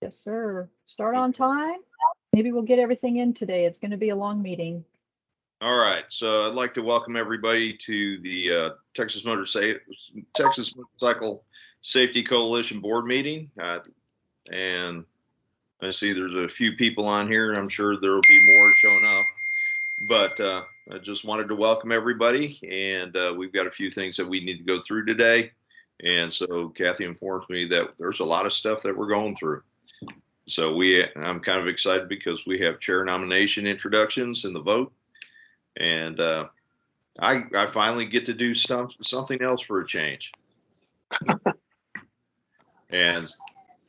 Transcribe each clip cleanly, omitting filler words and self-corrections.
Yes, sir. Start on time. Maybe we'll get everything in today. It's going to be a long meeting. All right, so I'd like to welcome everybody to the Texas Motorcycle Safety Coalition Board meeting. And I see there's a few people on here. I'm sure there will be more showing up. But I just wanted to welcome everybody. And we've got a few things that we need to go through today. And so Kathy informs me that there's a lot of stuff that we're going through. So I'm kind of excited because we have chair nomination introductions in the vote. And I finally get to do something else for a change. And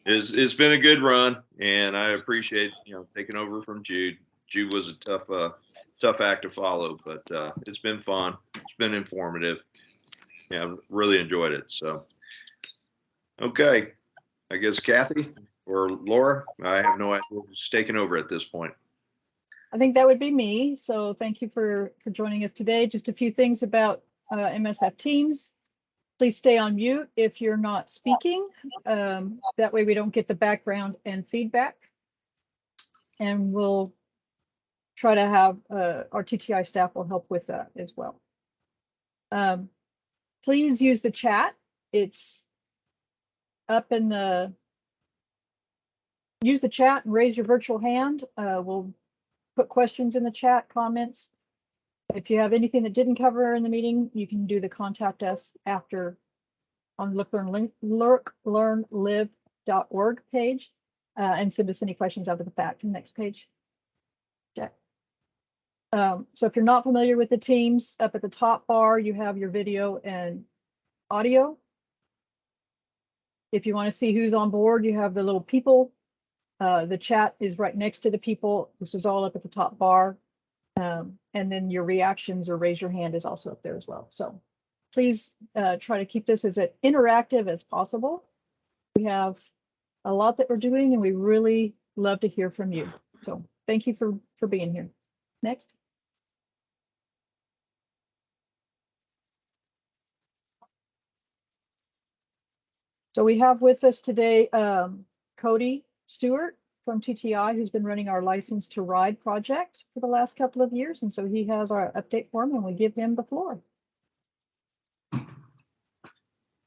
it's been a good run, and I appreciate taking over from Jude. Jude was a tough act to follow, but it's been fun. It's been informative. Yeah, I've really enjoyed it. So, okay, I guess Kathy or Laura, I have no idea who's taking over at this point. I think that would be me. So thank you for joining us today. Just a few things about MSF Teams. Please stay on mute if you're not speaking. That way we don't get the background and feedback. And we'll try to have our TTI staff will help with that as well. Please use the chat. It's up in the, use the chat and raise your virtual hand. We'll put questions in the chat, comments. If you have anything that didn't cover in the meeting, you can do the contact us after on learnlive.org page and send us any questions after the fact. Next page. Check. So if you're not familiar with the Teams, up at the top bar, you have your video and audio. If you want to see who's on board, you have the little people. The chat is right next to the people. This is all up at the top bar. And then your reactions or raise your hand is also up there as well. So please try to keep this as interactive as possible. We have a lot that we're doing and we really love to hear from you. So thank you for being here. Next. So we have with us today Cody Stewart from TTI, who's been running our License to Ride project for the last couple of years. And so he has our update form and we give him the floor.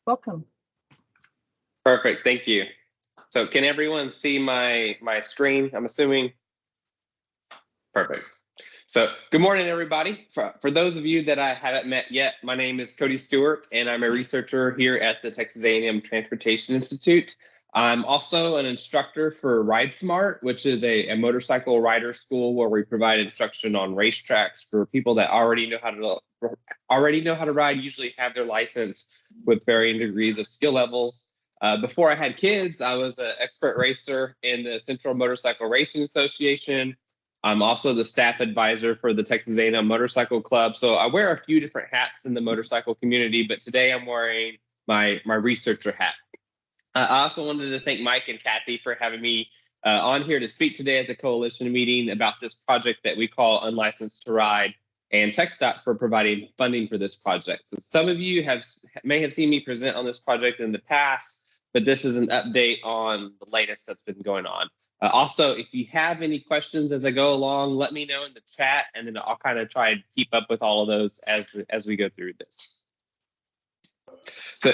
Welcome. Perfect, thank you. So can everyone see my screen, I'm assuming? Perfect. So good morning, everybody. For those of you that I haven't met yet, my name is Cody Stewart, and I'm a researcher here at the Texas A&M Transportation Institute. I'm also an instructor for Ride Smart, which is a motorcycle rider school where we provide instruction on racetracks for people that already know how to ride, usually have their license with varying degrees of skill levels. Before I had kids, I was an expert racer in the Central Motorcycle Racing Association. I'm also the staff advisor for the Texas A&M Motorcycle Club. So I wear a few different hats in the motorcycle community, but today I'm wearing my researcher hat. I also wanted to thank Mike and Kathy for having me on here to speak today at the coalition meeting about this project that we call Unlicensed to Ride, and TxDOT for providing funding for this project. So some of you may have seen me present on this project in the past, but this is an update on the latest that's been going on. Also, if you have any questions as I go along, let me know in the chat, and then I'll kind of try and keep up with all of those as we go through this. So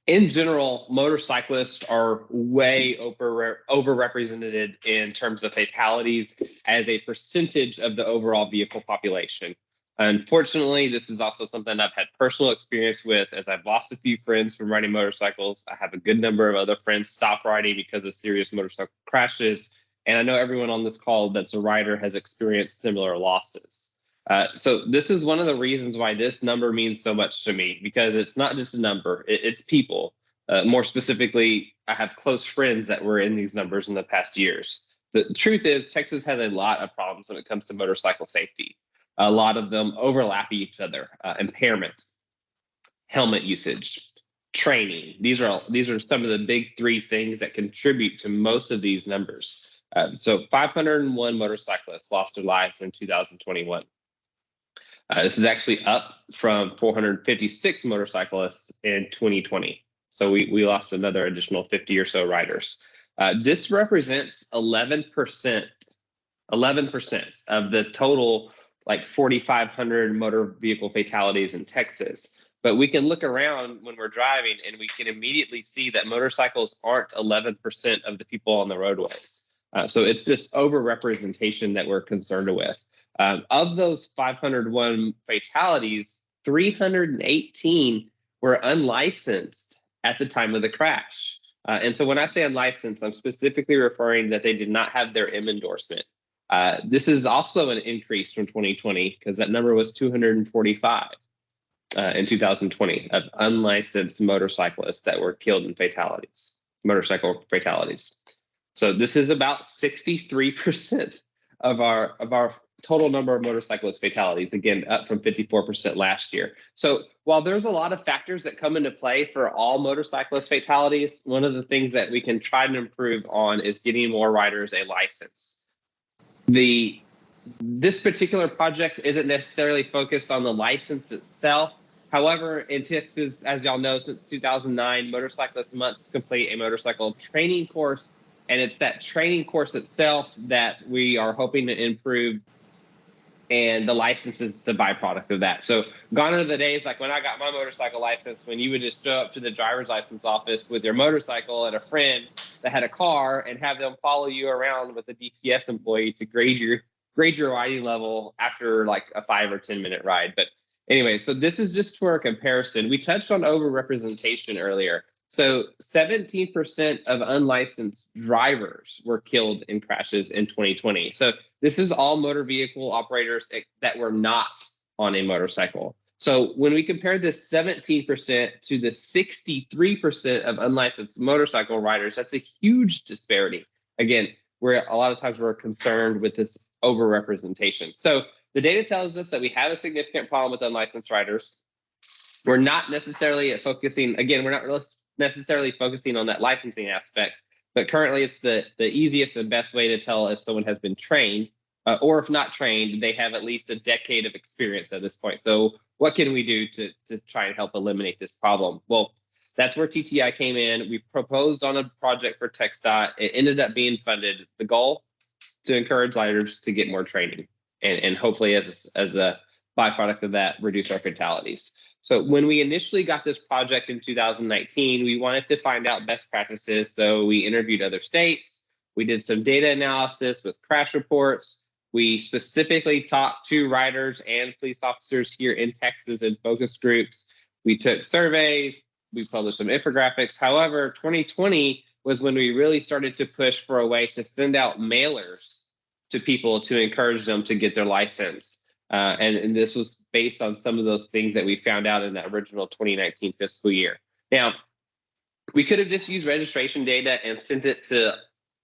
in general, motorcyclists are way overrepresented in terms of fatalities as a percentage of the overall vehicle population. Unfortunately, this is also something I've had personal experience with, as I've lost a few friends from riding motorcycles. I have a good number of other friends stop riding because of serious motorcycle crashes. And I know everyone on this call that's a rider has experienced similar losses. So this is one of the reasons why this number means so much to me, because it's not just a number, it's people. More specifically, I have close friends that were in these numbers in the past years. The truth is, Texas has a lot of problems when it comes to motorcycle safety. A lot of them overlap each other. Impairments, helmet usage, training. These are some of the big three things that contribute to most of these numbers. So 501 motorcyclists lost their lives in 2021. This is actually up from 456 motorcyclists in 2020. So we lost another additional 50 or so riders. This represents 11% of the total, like 4,500 motor vehicle fatalities in Texas. But we can look around when we're driving and we can immediately see that motorcycles aren't 11% of the people on the roadways. So it's this overrepresentation that we're concerned with. Of those 501 fatalities, 318 were unlicensed at the time of the crash. And so when I say unlicensed, I'm specifically referring that they did not have their M endorsement. This is also an increase from 2020 because that number was 245 in 2020 of unlicensed motorcyclists that were killed in fatalities, motorcycle fatalities. So this is about 63% of our total number of motorcyclist fatalities, again, up from 54% last year. So while there's a lot of factors that come into play for all motorcyclist fatalities, one of the things that we can try to improve on is getting more riders a license. This particular project isn't necessarily focused on the license itself. However, in Texas, as y'all know, since 2009, motorcyclists must complete a motorcycle training course. And it's that training course itself that we are hoping to improve. And the license is the byproduct of that. So gone are the days like when I got my motorcycle license, when you would just show up to the driver's license office with your motorcycle and a friend that had a car and have them follow you around with a DPS employee to grade your riding level after like a 5 or 10 minute ride. But anyway, so this is just for a comparison. We touched on overrepresentation earlier. So 17% of unlicensed drivers were killed in crashes in 2020. So this is all motor vehicle operators that were not on a motorcycle. So when we compare this 17% to the 63% of unlicensed motorcycle riders, that's a huge disparity. Again, where a lot of times we're concerned with this overrepresentation. So the data tells us that we have a significant problem with unlicensed riders. We're not necessarily focusing, again, we're not necessarily focusing on that licensing aspect, but currently it's the easiest and best way to tell if someone has been trained, or if not trained, they have at least a decade of experience at this point. So what can we do to try and help eliminate this problem? Well, that's where TTI came in. We proposed on a project for TxDOT. It ended up being funded. The goal, to encourage riders to get more training and hopefully as a byproduct of that, reduce our fatalities. So when we initially got this project in 2019, we wanted to find out best practices. So we interviewed other states. We did some data analysis with crash reports. We specifically talked to riders and police officers here in Texas in focus groups. We took surveys. We published some infographics. However, 2020 was when we really started to push for a way to send out mailers to people to encourage them to get their license. And this was based on some of those things that we found out in that original 2019 fiscal year. Now, we could have just used registration data and sent it to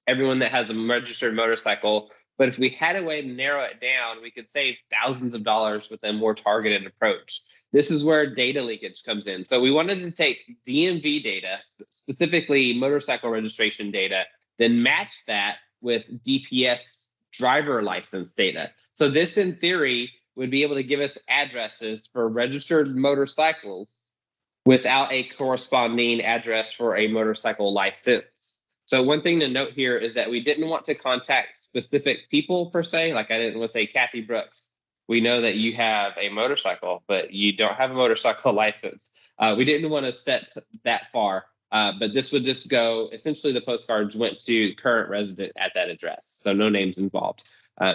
everyone that has a registered motorcycle. But if we had a way to narrow it down, we could save thousands of dollars with a more targeted approach. This is where data leakage comes in. So we wanted to take DMV data, specifically motorcycle registration data, then match that with DPS driver license data. So this, in theory, would be able to give us addresses for registered motorcycles without a corresponding address for a motorcycle license. So one thing to note here is that we didn't want to contact specific people per se. Like I didn't want to say, Kathy Brooks, we know that you have a motorcycle, but you don't have a motorcycle license. We didn't want to step that far, but this would just go, essentially the postcards went to current resident at that address. So no names involved.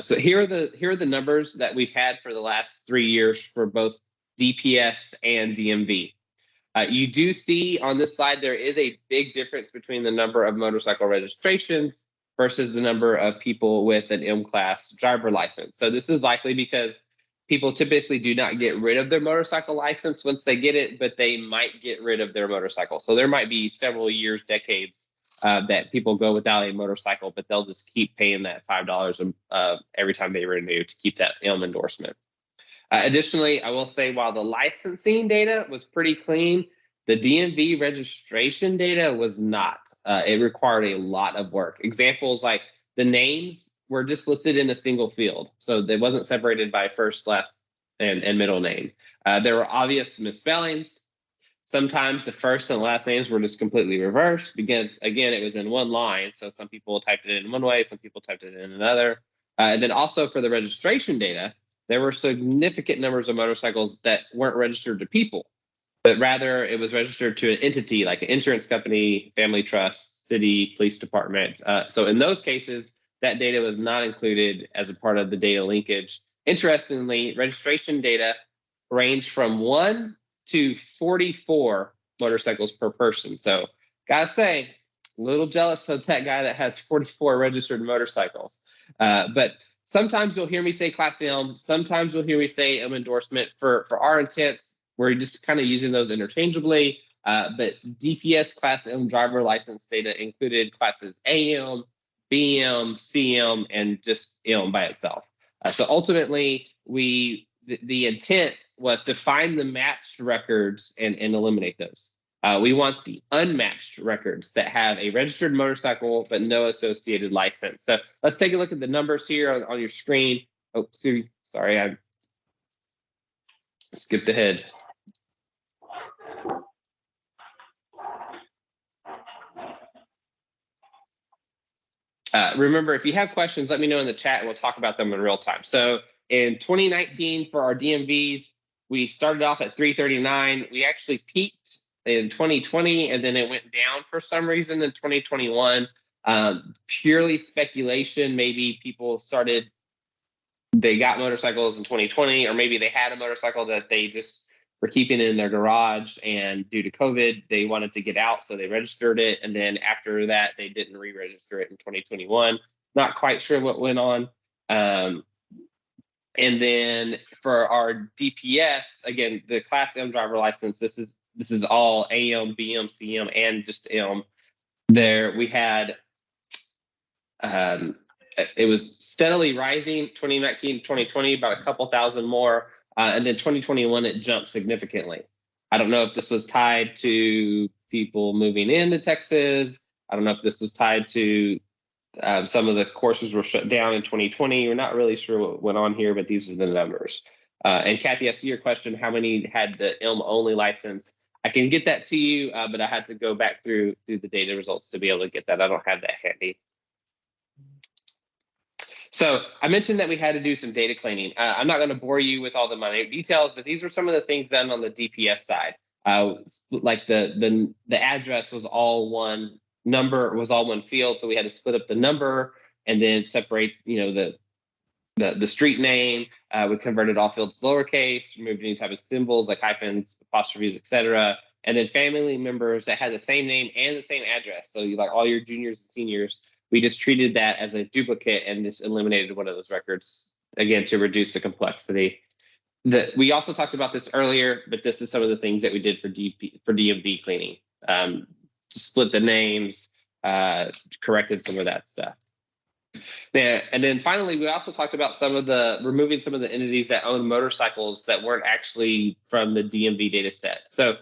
So here are the numbers that we've had for the last 3 years for both DPS and DMV. You do see on this slide, there is a big difference between the number of motorcycle registrations versus the number of people with an M-class driver license. So this is likely because people typically do not get rid of their motorcycle license once they get it, but they might get rid of their motorcycle. So there might be several years, decades that people go without a motorcycle, but they'll just keep paying that $5 every time they renew to keep that M endorsement. Additionally, I will say while the licensing data was pretty clean, the DMV registration data was not. It required a lot of work. Examples like the names were just listed in a single field. So they wasn't separated by first, last, and middle name. There were obvious misspellings. Sometimes the first and last names were just completely reversed because, again, it was in one line. So some people typed it in one way, some people typed it in another. And then also for the registration data, there were significant numbers of motorcycles that weren't registered to people, but rather it was registered to an entity like an insurance company, family trust, city, police department. So in those cases, that data was not included as a part of the data linkage. Interestingly, registration data ranged from 1 to 44 motorcycles per person. So gotta say, a little jealous of that guy that has 44 registered motorcycles. But sometimes you'll hear me say Class M, sometimes you'll hear me say M endorsement. For our intents, we're just kind of using those interchangeably. But DPS Class M driver license data included classes AM, BM, CM, and just M by itself. So ultimately, the intent was to find the matched records and eliminate those. We want the unmatched records that have a registered motorcycle but no associated license. So let's take a look at the numbers here on your screen. Oh, sorry, I skipped ahead. Remember, if you have questions, let me know in the chat and we'll talk about them in real time. So in 2019, for our DMVs, we started off at 339. We actually peaked in 2020, and then it went down for some reason in 2021. Purely speculation. Maybe people they got motorcycles in 2020, or maybe they had a motorcycle that they just were keeping in their garage, and due to COVID, they wanted to get out, so they registered it. And then after that, they didn't re-register it in 2021. Not quite sure what went on. And then for our DPS, again, the Class M driver license, this is all AM, BM, CM, and just M. There we had, it was steadily rising, 2019, 2020, about a couple thousand more. And then 2021, it jumped significantly. I don't know if this was tied to people moving into Texas. I don't know if this was tied to some of the courses were shut down in 2020. We're not really sure what went on here, but these are the numbers. And Kathy, I see your question, how many had the ILM only license? I can get that to you, but I had to go back through the data results to be able to get that. I don't have that handy. So I mentioned that we had to do some data cleaning. I'm not going to bore you with all the minute details, but these are some of the things done on the DPS side. Like the address was all one number, was all one field, so we had to split up the number and then separate, the street name. We converted all fields lowercase, removed any type of symbols like hyphens, apostrophes, etc. And then family members that had the same name and the same address. So like all your juniors and seniors, we just treated that as a duplicate and just eliminated one of those records, again, to reduce the complexity. We also talked about this earlier, but this is some of the things that we did for DMV cleaning. Split the names, corrected some of that stuff. Yeah, and then finally, we also talked about removing some of the entities that own motorcycles that weren't actually from the DMV data set. So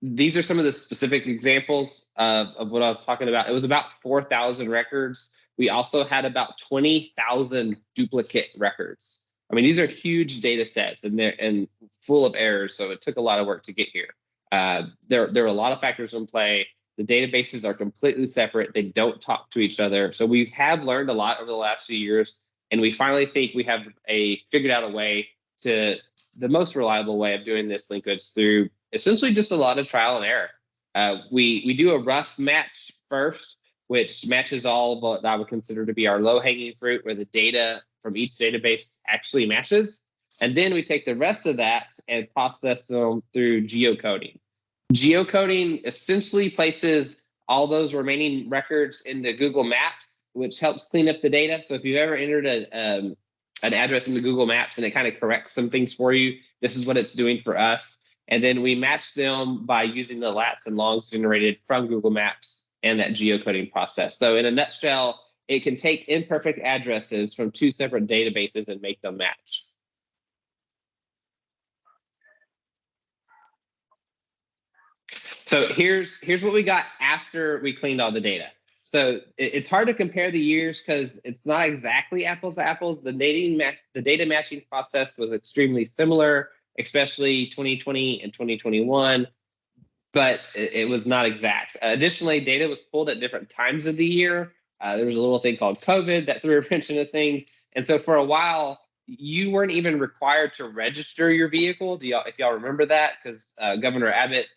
these are some of the specific examples of what I was talking about. It was about 4,000 records. We also had about 20,000 duplicate records. I mean, these are huge data sets and full of errors, so it took a lot of work to get here. There were a lot of factors in play. The databases are completely separate. They don't talk to each other. So we have learned a lot over the last few years, and we finally think we have figured out a way to the most reliable way of doing this linkage through essentially just a lot of trial and error. We do a rough match first, which matches all of what I would consider to be our low-hanging fruit, where the data from each database actually matches. And then we take the rest of that and process them through geocoding. Geocoding essentially places all those remaining records into Google Maps, which helps clean up the data. So if you've ever entered an address into Google Maps and it kind of corrects some things for you, this is what it's doing for us. And then we match them by using the lats and longs generated from Google Maps and that geocoding process. So in a nutshell, it can take imperfect addresses from two separate databases and make them match. So here's what we got after we cleaned all the data. So it's hard to compare the years because it's not exactly apples to apples. The data matching process was extremely similar. especially 2020 and 2021, but it was not exact. Additionally, data was pulled at different times of the year. There was a little thing called COVID that threw a wrench into things. And so for a while, you weren't even required to register your vehicle. If y'all remember that? Because Governor Abbott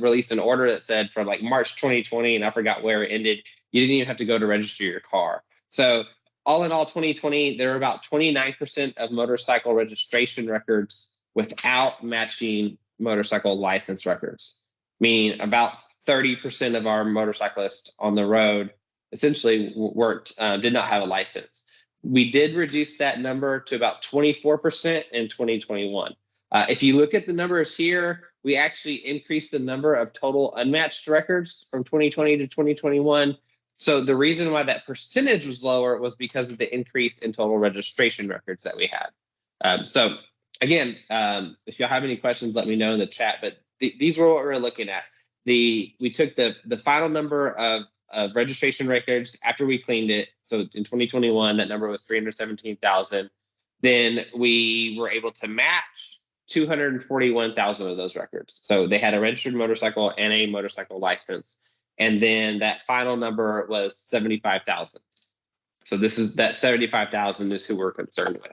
released an order that said from like March 2020, and I forgot where it ended, you didn't even have to go to register your car. So all in all, 2020, there were about 29% of motorcycle registration records without matching motorcycle license records, meaning about 30% of our motorcyclists on the road essentially did not have a license. We did reduce that number to about 24% in 2021. If you look at the numbers here, we actually increased the number of total unmatched records from 2020 to 2021. So the reason why that percentage was lower was because of the increase in total registration records that we had. So again, if y'all have any questions, let me know in the chat. But these were what we were looking at. We took the final number of registration records after we cleaned it. So in 2021, that number was 317,000. Then we were able to match 241,000 of those records. So they had a registered motorcycle and a motorcycle license. And then that final number was 75,000. So that 75,000 is who we're concerned with.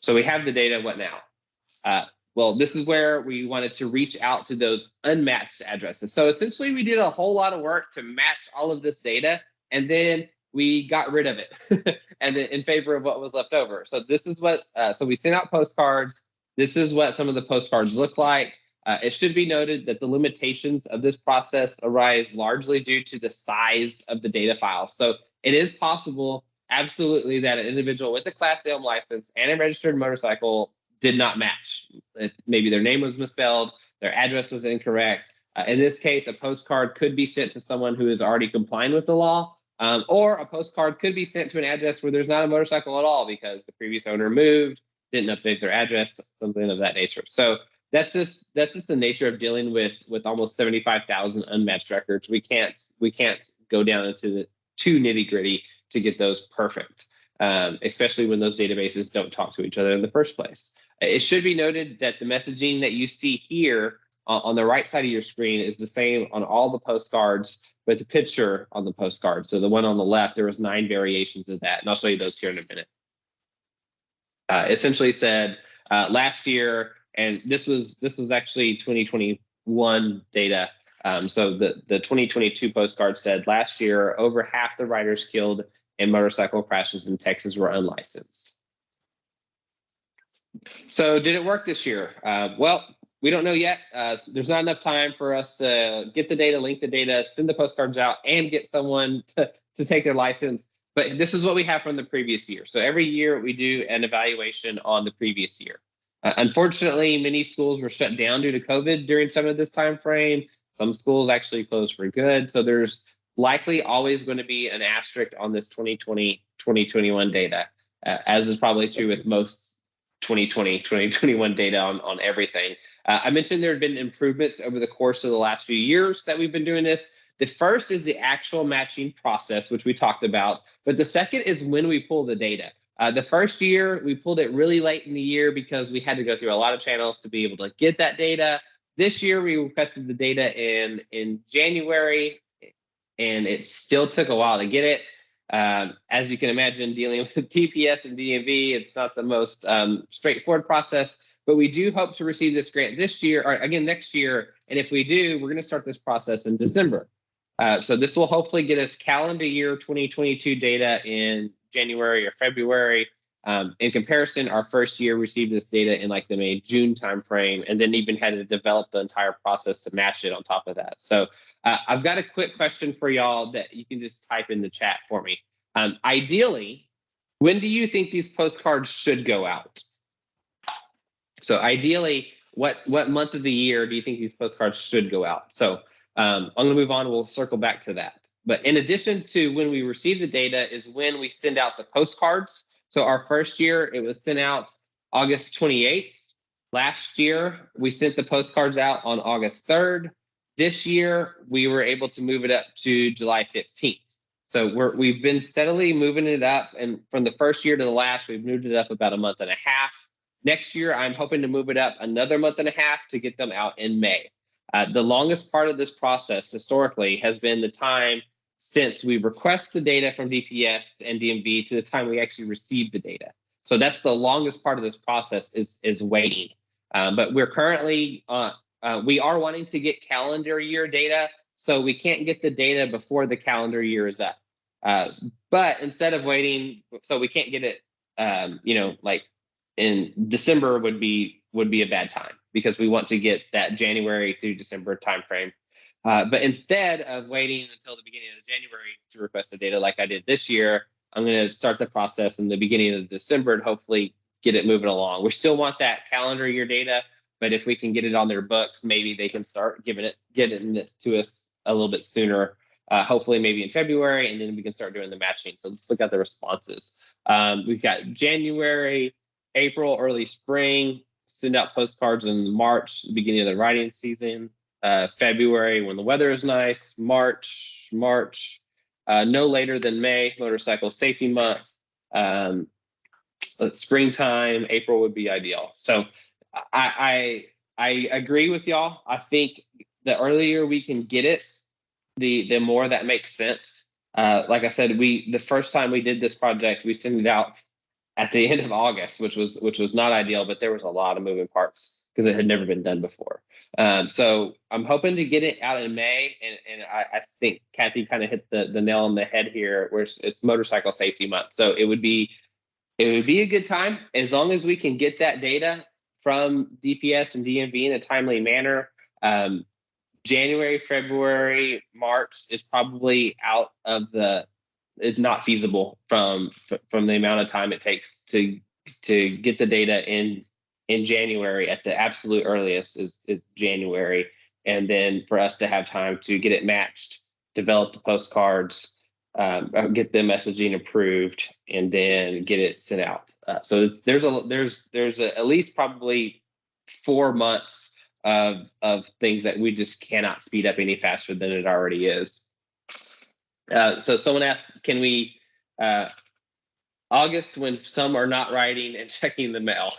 So we have the data. What now? Well, this is where we wanted to reach out to those unmatched addresses. So essentially, we did a whole lot of work to match all of this data, and then we got rid of it and in favor of what was left over. So this is what, so we sent out postcards. This is what some of the postcards look like. It should be noted that the limitations of this process arise largely due to the size of the data file. So it is possible, absolutely, that an individual with a Class M license and a registered motorcycle did not match. Maybe their name was misspelled, their address was incorrect. In this case, a postcard could be sent to someone who is already complying with the law, or a postcard could be sent to an address where there's not a motorcycle at all because the previous owner moved, didn't update their address, something of that nature. So that's just the nature of dealing with almost 75,000 unmatched records. We can't go down into the too nitty gritty to get those perfect, especially when those databases don't talk to each other in the first place. It should be noted that the messaging that you see here on the right side of your screen is the same on all the postcards, but the picture on the postcard. So the one on the left, there was 9 variations of that, and I'll show you those here in a minute. Essentially said last year, and this was actually 2021 data. So the 2022 postcard said last year, over half the riders killed in motorcycle crashes in Texas were unlicensed. So did it work this year? Well, we don't know yet. There's not enough time for us to get the data, link the data, send the postcards out, and get someone to take their license. But this is what we have from the previous year. So every year we do an evaluation on the previous year. Unfortunately, many schools were shut down due to COVID during some of this time frame. Some schools actually closed for good. So there's likely always going to be an asterisk on this 2020, 2021 data, as is probably true with most 2020, 2021 data on everything. I mentioned there have been improvements over the course of the last few years that we've been doing this. The first is the actual matching process, which we talked about. But the second is when we pull the data. The first year, we pulled it really late in the year because we had to go through a lot of channels to be able to get that data. This year, we requested the data in January, and it still took a while to get it. As you can imagine, dealing with TPS and DMV, it's not the most straightforward process, but we do hope to receive this grant this year, or again, next year. And if we do, we're going to start this process in December. So this will hopefully get us calendar year 2022 data in January or February. In comparison, our first year received this data in like the May, June timeframe, and then even had to develop the entire process to match it on top of that. So I've got a quick question for y'all that you can just type in the chat for me. Ideally, when do you think these postcards should go out? So ideally, what month of the year do you think these postcards should go out? So I'm going to move on. We'll circle back to that. But in addition to when we receive the data is when we send out the postcards. So our first year, it was sent out August 28th. Last year, we sent the postcards out on August 3rd. This year, we were able to move it up to July 15th. So we've been steadily moving it up. And from the first year to the last, we've moved it up about a month and a half. Next year, I'm hoping to move it up another month and a half to get them out in May. The longest part of this process historically has been the time since we request the data from DPS and DMV to the time we actually receive the data. So that's the longest part of this process is waiting. But we're currently, we are wanting to get calendar year data, so we can't get the data before the calendar year is up. But instead of waiting, so we can't get it, like in December would be a bad time because we want to get that January through December timeframe. But instead of waiting until the beginning of January to request the data like I did this year, I'm going to start the process in the beginning of December and hopefully get it moving along. We still want that calendar year data, but if we can get it on their books, maybe they can start getting it to us a little bit sooner. Hopefully maybe in February, and then we can start doing the matching. So let's look at the responses. We've got January, April, early spring, send out postcards in March, beginning of the writing season. February when the weather is nice. March, no later than May, motorcycle safety month. Springtime, April would be ideal. So I agree with y'all. I think the earlier we can get it, the more that makes sense. Like I said, the first time we did this project, we sent it out at the end of August, which was not ideal, but there was a lot of moving parts because it had never been done before. So I'm hoping to get it out in May, and I think Kathy kind of hit the nail on the head here, where it's motorcycle safety month. So it would be a good time as long as we can get that data from DPS and DMV in a timely manner. January, February, March is probably out of it's not feasible from the amount of time it takes to get the data in January. At the absolute earliest is January, and then for us to have time to get it matched, develop the postcards, get the messaging approved, and then get it sent out. So there's at least probably 4 months of things that we just cannot speed up any faster than it already is. So someone asked, can we August when some are not writing and checking the mail?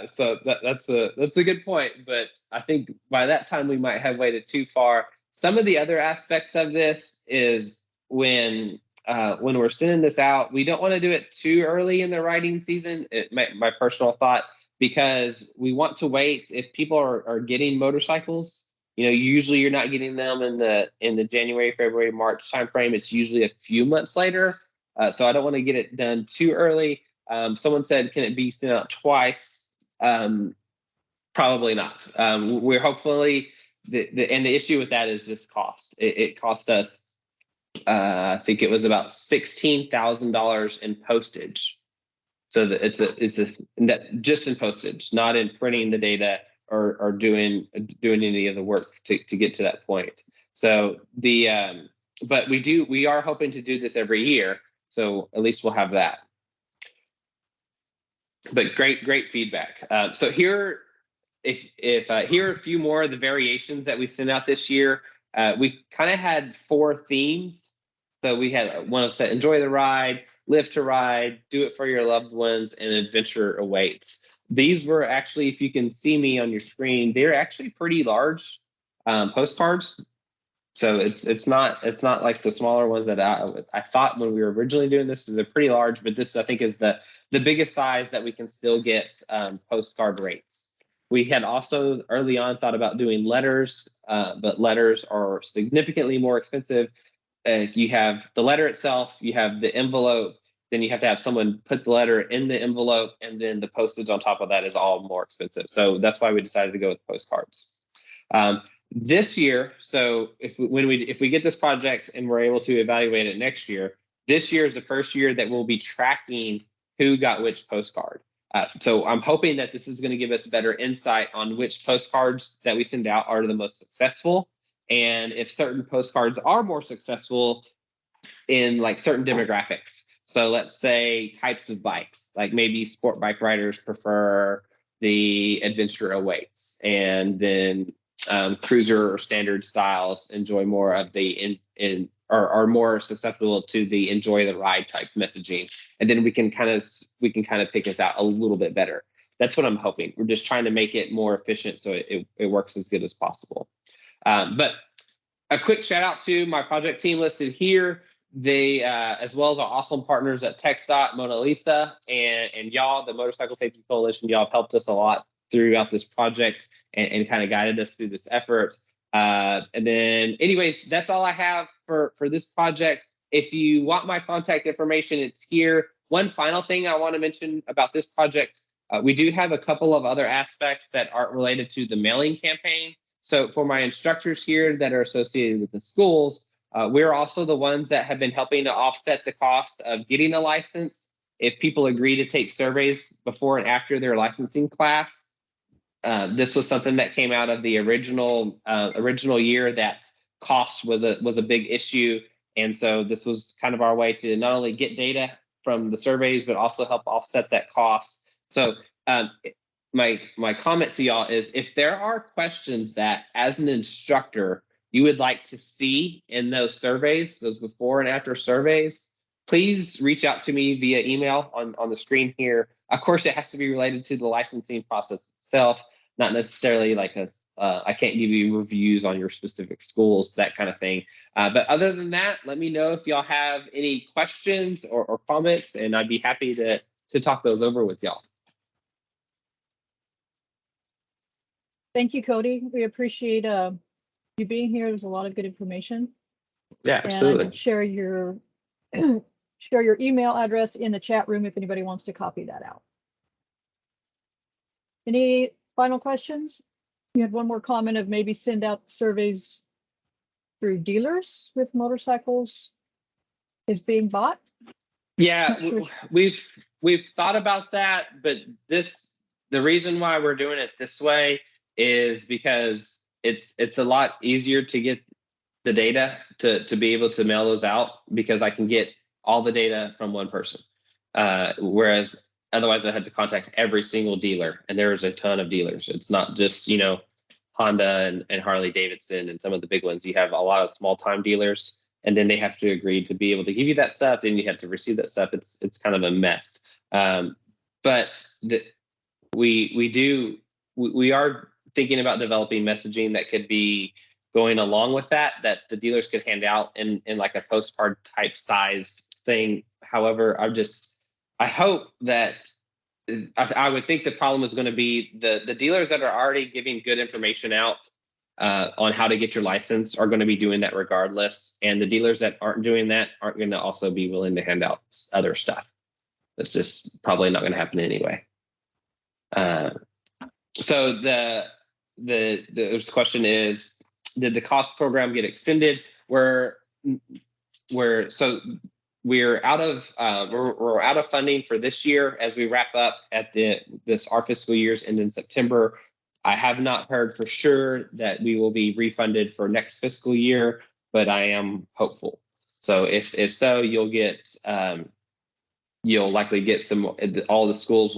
So that's a good point, but I think by that time we might have waited too far. Some of the other aspects of this is when we're sending this out, we don't want to do it too early in the writing season. My personal thought, because we want to wait. If people are getting motorcycles, usually you're not getting them in the January, February, March timeframe. It's usually a few months later. So I don't want to get it done too early. Someone said, can it be sent out twice? Probably not. We're hopefully, and the issue with that is just cost. It cost us, I think it was about $16,000 in postage. So it's just in postage, not in printing the data or doing any of the work to get to that point. So but we are hoping to do this every year. So at least we'll have that. But great feedback. So here are a few more of the variations that we sent out this year. We kind of had 4 themes. So we had one that enjoy the ride, live to ride, do it for your loved ones, and adventure awaits. These were actually, if you can see me on your screen, they're actually pretty large postcards. So it's not like the smaller ones that I thought when we were originally doing this. They're pretty large, but this I think is the biggest size that we can still get postcard rates. We had also early on thought about doing letters, but letters are significantly more expensive. You have the letter itself, you have the envelope, then you have to have someone put the letter in the envelope, and then the postage on top of that is all more expensive. So that's why we decided to go with postcards. This year, so if we get this project and we're able to evaluate it next year, this year is the first year that we'll be tracking who got which postcard. So I'm hoping that this is going to give us better insight on which postcards that we send out are the most successful. And if certain postcards are more successful in like certain demographics. So let's say types of bikes, like maybe sport bike riders prefer the adventure awaits, and then cruiser or standard styles enjoy more of the are more susceptible to the enjoy the ride type messaging, and then we can kind of pick this out a little bit better. That's what I'm hoping. We're just trying to make it more efficient so it works as good as possible. But a quick shout out to my project team listed here. They, as well as our awesome partners at TxDOT, Mona Lisa, and y'all, the Motorcycle Safety Coalition. Y'all have helped us a lot throughout this project and kind of guided us through this effort. And then anyways, that's all I have for this project. If you want my contact information, it's here. One final thing I want to mention about this project, we do have a couple of other aspects that aren't related to the mailing campaign. So for my instructors here that are associated with the schools, we're also the ones that have been helping to offset the cost of getting a license. If people agree to take surveys before and after their licensing class, this was something that came out of the original year that cost was a big issue. And so this was kind of our way to not only get data from the surveys, but also help offset that cost. So my comment to y'all is, if there are questions that as an instructor you would like to see in those surveys, those before and after surveys, please reach out to me via email on the screen here. Of course, it has to be related to the licensing process itself, not necessarily like I can't give you reviews on your specific schools, that kind of thing. But other than that, let me know if y'all have any questions or comments, and I'd be happy to talk those over with y'all. Thank you, Cody. We appreciate you being here. There's a lot of good information. Yeah, absolutely. And share your share your email address in the chat room if anybody wants to copy that out. Any final questions? You had one more comment of maybe send out surveys through dealers with motorcycles is being bought. Yeah, we've thought about that, but the reason why we're doing it this way is because it's a lot easier to get the data to be able to mail those out, because I can get all the data from one person. Whereas otherwise I had to contact every single dealer, and there's a ton of dealers. It's not just, Honda and Harley Davidson and some of the big ones. You have a lot of small time dealers, and then they have to agree to be able to give you that stuff, and you have to receive that stuff. It's kind of a mess. But we are thinking about developing messaging that could be going along with that the dealers could hand out in like a postcard type sized thing. However, I hope that I would think the problem is going to be the dealers that are already giving good information out on how to get your license are going to be doing that regardless. And the dealers that aren't doing that aren't going to also be willing to hand out other stuff. That's just probably not going to happen anyway. So the question is, did the cost program get extended? We're out of funding for this year as we wrap up at our fiscal year's end in September. I have not heard for sure that we will be refunded for next fiscal year, but I am hopeful. So if so, you'll likely get some. All the schools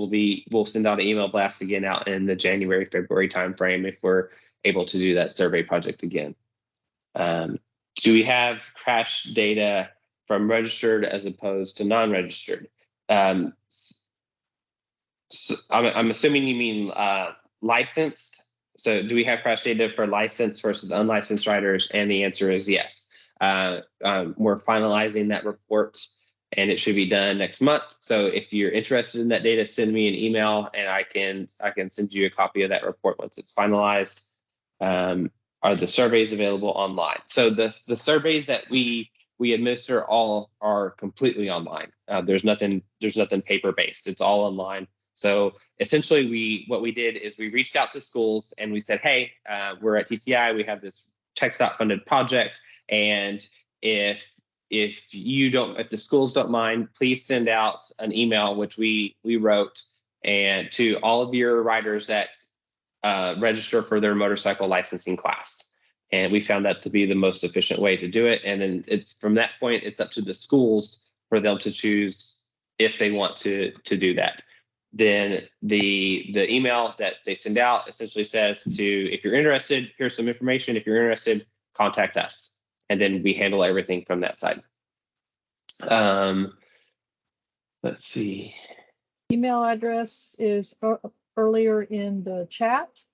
will send out an email blast again out in the January-February timeframe if we're able to do that survey project again. Do we have crash data from registered as opposed to non-registered? So I'm assuming you mean licensed. So do we have crash data for licensed versus unlicensed riders? And the answer is yes. We're finalizing that report, and it should be done next month. So if you're interested in that data, send me an email, and I can send you a copy of that report once it's finalized. Are the surveys available online? So the surveys that we administer all are completely online. There's nothing paper based. It's all online. So essentially, what we did is we reached out to schools and we said, hey, we're at TTI. We have this TxDOT funded project, and if the schools don't mind, please send out an email, which we wrote, and to all of your riders that register for their motorcycle licensing class. And we found that to be the most efficient way to do it. And then from that point, it's up to the schools for them to choose if they want to do that. Then the email that they send out essentially says if you're interested, here's some information. If you're interested, contact us. and then we handle everything from that side. Let's see. Email address is earlier in the chat,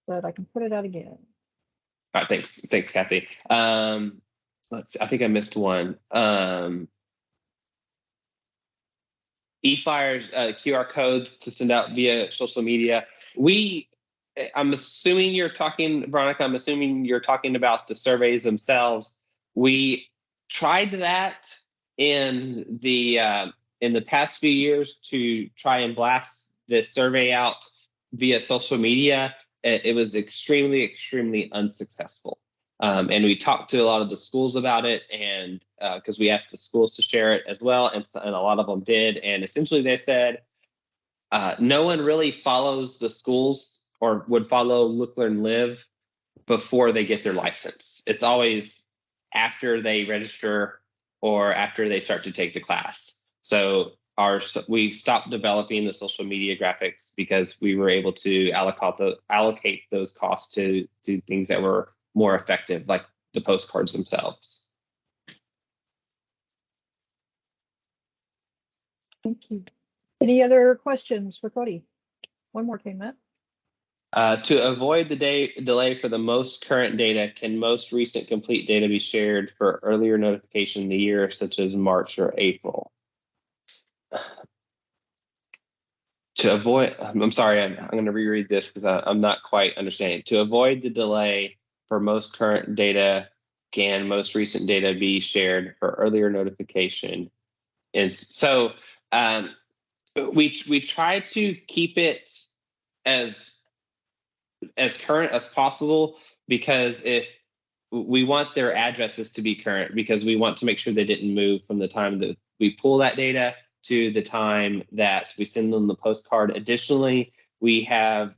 but I can put it out again. All right, thanks, Kathy. Let's see, I think I missed one. E-flyers, QR codes to send out via social media. I'm assuming you're talking, Veronica, I'm assuming you're talking about the surveys themselves. We tried that in the past few years to try and blast the survey out via social media. It was extremely, extremely unsuccessful. And we talked to a lot of the schools about it, and because we asked the schools to share it as well, and a lot of them did. And essentially they said, no one really follows the schools or would follow Look, Learn, Live before they get their license. It's always after they register or after they start to take the class. So we stopped developing the social media graphics because we were able to allocate those costs to things that were more effective, like the postcards themselves. Thank you. Any other questions for Cody? One more came up. To avoid the delay for the most current data, can most recent complete data be shared for earlier notification in the year, such as March or April? To avoid, I'm sorry, I'm going to reread this because I'm not quite understanding. To avoid the delay for most current data, can most recent data be shared for earlier notification? And so we try to keep it as current as possible, because if we want their addresses to be current, because we want to make sure they didn't move from the time that we pull that data to the time that we send them the postcard. Additionally, we have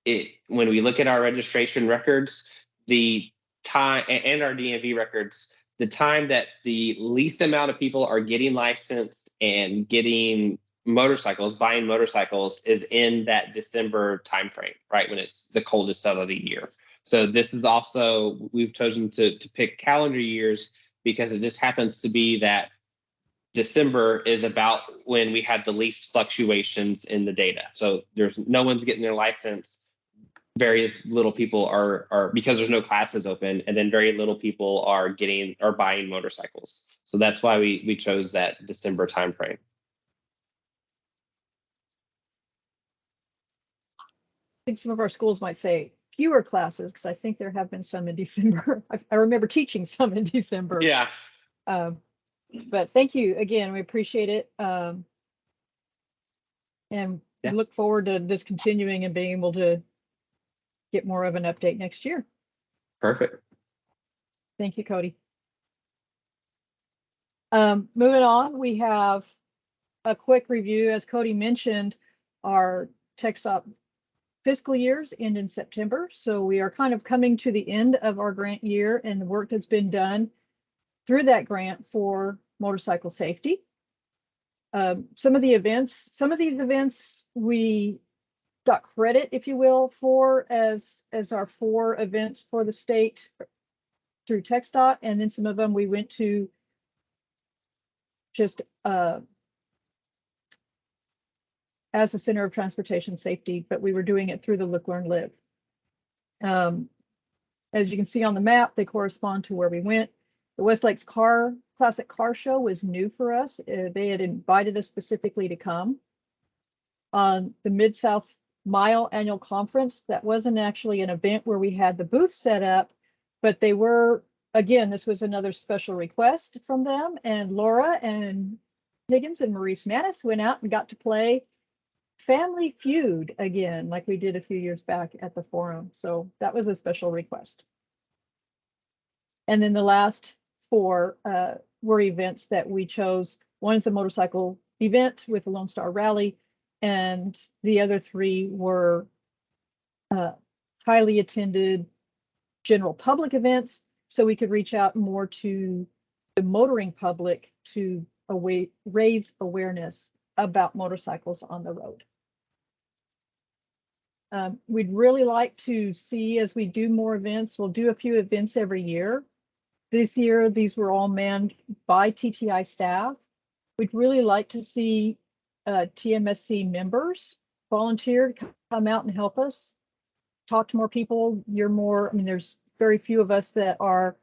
it when we look at our registration records, the time and our DMV records, the time that the least amount of people are getting licensed and getting motorcycles, buying motorcycles, is in that December timeframe, right, when it's the coldest out of the year. So this is also, we've chosen to pick calendar years because it just happens to be that December is about when we have the least fluctuations in the data. So no one's getting their license. Very little people are because there's no classes open, and then very little people are buying motorcycles. So that's why we chose that December timeframe. I think some of our schools might say fewer classes, because I think there have been some in December. I remember teaching some in December. Yeah. But thank you again. We appreciate it. And we look forward to this continuing and being able to get more of an update next year. Perfect. Thank you, Cody. Moving on, we have a quick review. As Cody mentioned, our TxDOT fiscal years end in September. So we are kind of coming to the end of our grant year and the work that's been done through that grant for motorcycle safety. Some of these events we got credit, if you will, for as our 4 events for the state through TxDOT, and then some of them we went to just as the Center of Transportation Safety, but we were doing it through the Look, Learn, Live. As you can see on the map, they correspond to where we went. The West Lakes Classic Car Show was new for us. They had invited us specifically to come. On the Mid-South Mile Annual Conference, that wasn't actually an event where we had the booth set up, but they were, again, this was another special request from them, and Laura and Higgins and Maurice Manis went out and got to play Family Feud again, like we did a few years back at the forum. So that was a special request. And then the last 4 were events that we chose. One is a motorcycle event with the Lone Star Rally, and the other 3 were highly attended general public events, so we could reach out more to the motoring public to raise awareness about motorcycles on the road. We'd really like to see, as we do more events, we'll do a few events every year. This year, these were all manned by TTI staff. We'd really like to see TMSC members volunteer to come out and help us talk to more people. There's very few of us that are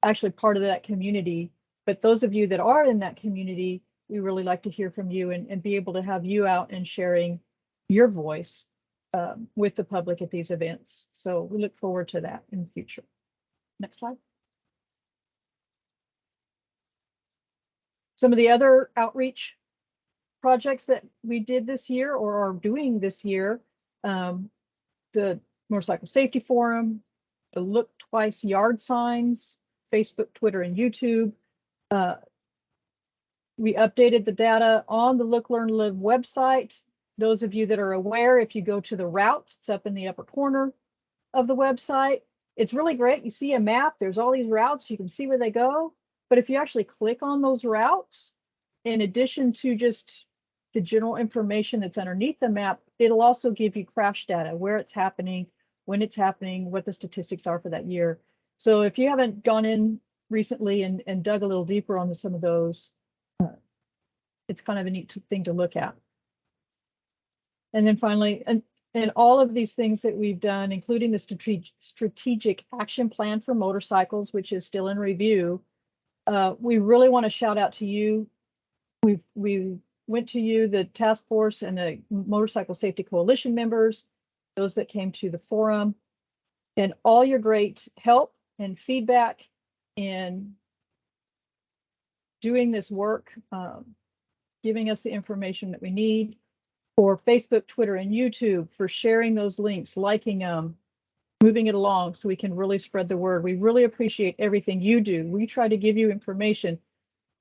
actually part of that community, but those of you that are in that community, we really like to hear from you and be able to have you out and sharing your voice with the public at these events. So we look forward to that in the future. Next slide. Some of the other outreach projects that we did this year or are doing this year, the Motorcycle Safety Forum, the Look Twice yard signs, Facebook, Twitter, and YouTube. We updated the data on the Look, Learn, Live website. Those of you that are aware, if you go to the routes, it's up in the upper corner of the website. It's really great. You see a map, there's all these routes, you can see where they go. But if you actually click on those routes, in addition to just the general information that's underneath the map, it'll also give you crash data, where it's happening, when it's happening, what the statistics are for that year. So if you haven't gone in recently and dug a little deeper on some of those, it's kind of a neat thing to look at. And then finally, and all of these things that we've done, including the strategic action plan for motorcycles, which is still in review, we really want to shout out to you. We went to you, the task force and the Motorcycle Safety Coalition members, those that came to the forum, and all your great help and feedback in doing this work, giving us the information that we need, for Facebook, Twitter, and YouTube, for sharing those links, liking them, moving it along so we can really spread the word. We really appreciate everything you do. We try to give you information,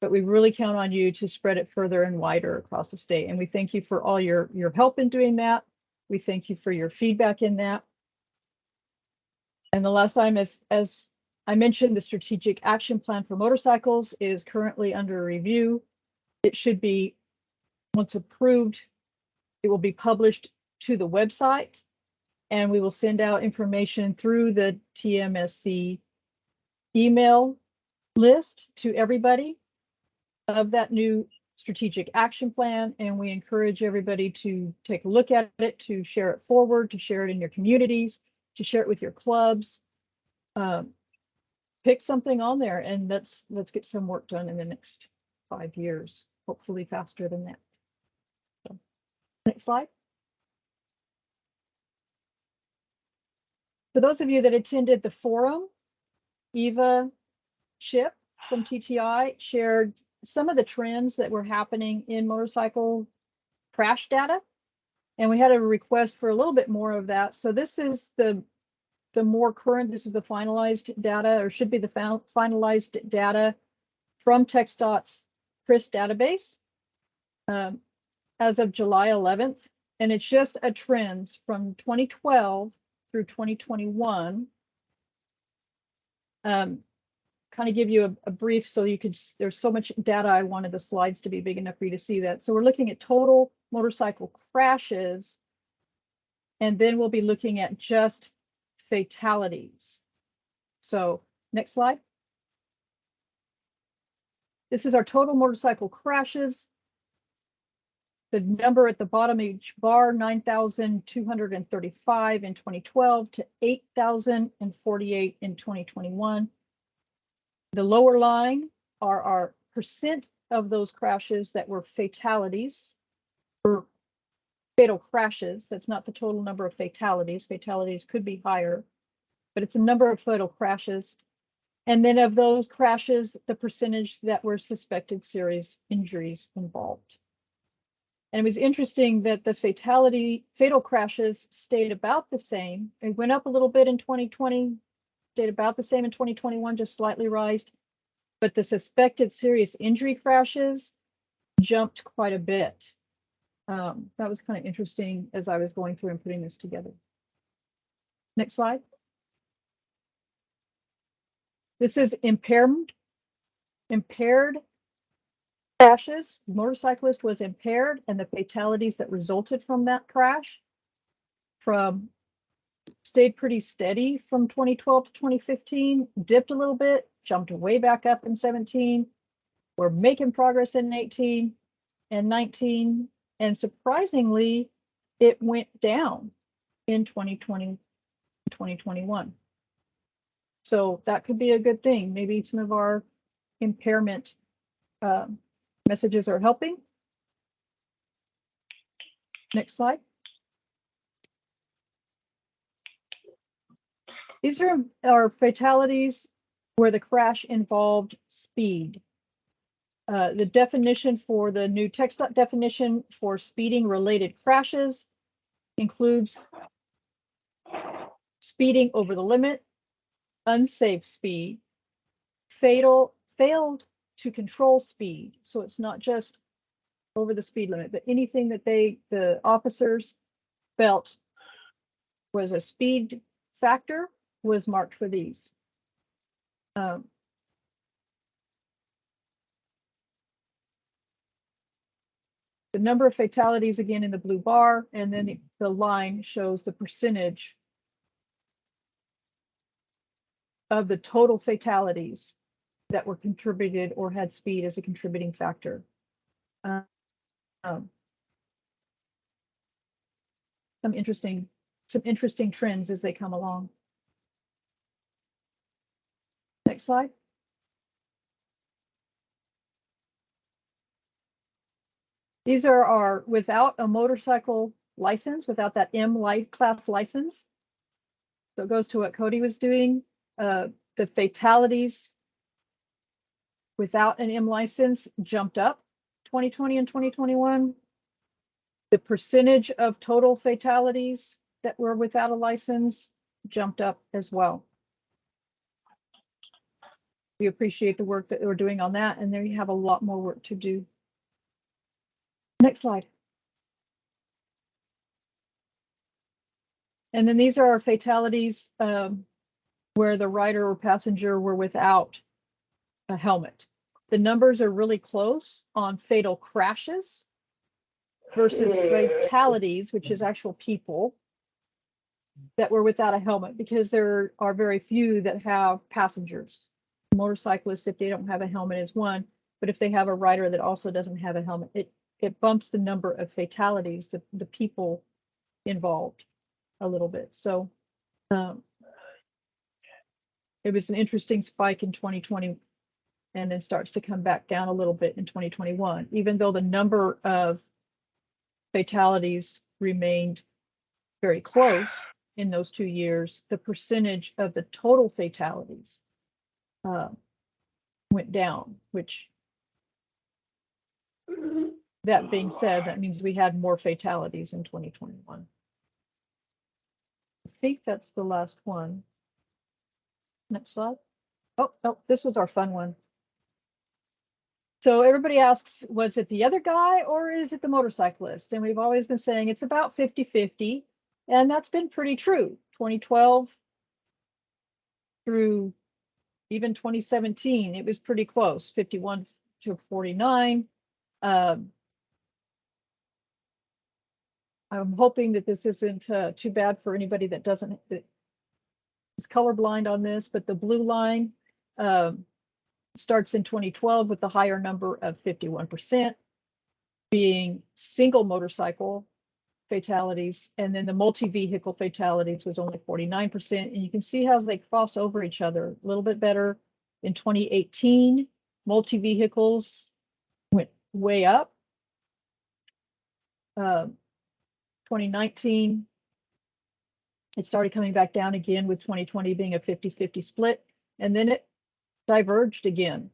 but we really count on you to spread it further and wider across the state. And we thank you for all your help in doing that. We thank you for your feedback in that. And the last time, as I mentioned, the strategic action plan for motorcycles is currently under review. It should be, once approved, it will be published to the website, and we will send out information through the TMSC email list to everybody of that new strategic action plan. And we encourage everybody to take a look at it, to share it forward, to share it in your communities, to share it with your clubs. Pick something on there, and let's get some work done in the next 5 years, hopefully faster than that. So, next slide. For those of you that attended the forum, Eva Chip from TTI shared some of the trends that were happening in motorcycle crash data, and we had a request for a little bit more of that. So this is the more current, this is the finalized data, or should be the finalized data from TxDOT's CRIS database as of July 11th. And it's just a trends from 2012 through 2021. Kind of give you a brief so you could, there's so much data, I wanted the slides to be big enough for you to see that. So we're looking at total motorcycle crashes, and then we'll be looking at just fatalities. So next slide. This is our total motorcycle crashes. The number at the bottom of each bar, 9,235 in 2012 to 8,048 in 2021. The lower line are our percent of those crashes that were fatalities, or fatal crashes. That's not the total number of fatalities. Fatalities could be higher, but it's a number of fatal crashes. And then of those crashes, the percentage that were suspected serious injuries involved. And it was interesting that the fatal crashes stayed about the same. It went up a little bit in 2020, stayed about the same in 2021, just slightly rised. But the suspected serious injury crashes jumped quite a bit. That was kind of interesting as I was going through and putting this together. Next slide. This is impaired crashes. Motorcyclist was impaired, and the fatalities that resulted from that crash. From stayed pretty steady from 2012 to 2015, dipped a little bit, jumped way back up in 17. We're making progress in 18 and 19. And surprisingly, it went down in 2020, 2021. So that could be a good thing. Maybe some of our impairment messages are helping. Next slide. These are fatalities where the crash involved speed. The definition for the new text definition for speeding related crashes includes speeding over the limit, unsafe speed, failed to control speed. So it's not just over the speed limit, but anything that the officers felt was a speed factor was marked for these. The number of fatalities again in the blue bar, and then the line shows the percentage of the total fatalities that were contributed or had speed as a contributing factor. Some interesting trends as they come along. Next slide. These are our without a motorcycle license, without that M class license. So it goes to what Cody was doing. The fatalities without an M license jumped up 2020 and 2021. The percentage of total fatalities that were without a license jumped up as well. We appreciate the work that we're doing on that, and there you have a lot more work to do. Next slide. And then these are our fatalities where the rider or passenger were without a helmet. The numbers are really close on fatal crashes versus fatalities, which is actual people that were without a helmet, because there are very few that have passengers. Motorcyclists, if they don't have a helmet, is one, but if they have a rider that also doesn't have a helmet, it bumps the number of fatalities, the people involved, a little bit. So it was an interesting spike in 2020 and then starts to come back down a little bit in 2021, even though the number of fatalities remained very close in those 2 years. The percentage of the total fatalities went down, which, that being said, that means we had more fatalities in 2021. I think that's the last one. Next slide. Oh, this was our fun one. So everybody asks, was it the other guy or is it the motorcyclist? And we've always been saying it's about 50-50, and that's been pretty true. 2012 through even 2017, it was pretty close, 51 to 49. I'm hoping that this isn't too bad for anybody that is colorblind on this, but the blue line starts in 2012 with the higher number of 51% being single motorcycle fatalities, and then the multi-vehicle fatalities was only 49%. And you can see how they cross over each other a little bit better. In 2018, multi-vehicles went way up. 2019, it started coming back down again, with 2020 being a 50-50 split. And then it diverged again,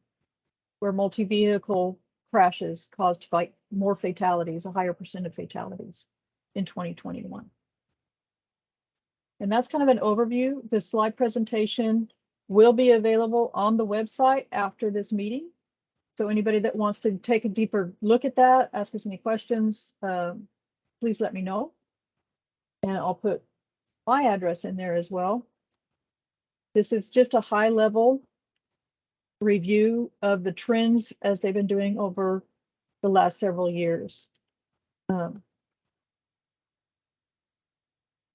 where multi-vehicle crashes caused more fatalities, a higher percent of fatalities in 2021. And that's kind of an overview. The slide presentation will be available on the website after this meeting. So anybody that wants to take a deeper look at that, ask us any questions, please let me know. And I'll put my address in there as well. This is just a high level review of the trends as they've been doing over the last several years.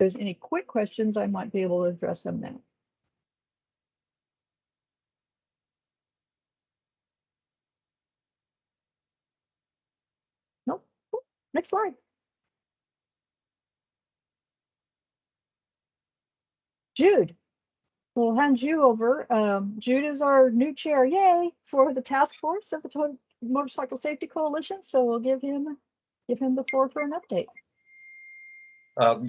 there's any quick questions, I might be able to address them now. Nope. Next slide. Jude, we'll hand you over. Jude is our new chair, yay, for the task force of the Motorcycle Safety Coalition. So we'll give him the floor for an update.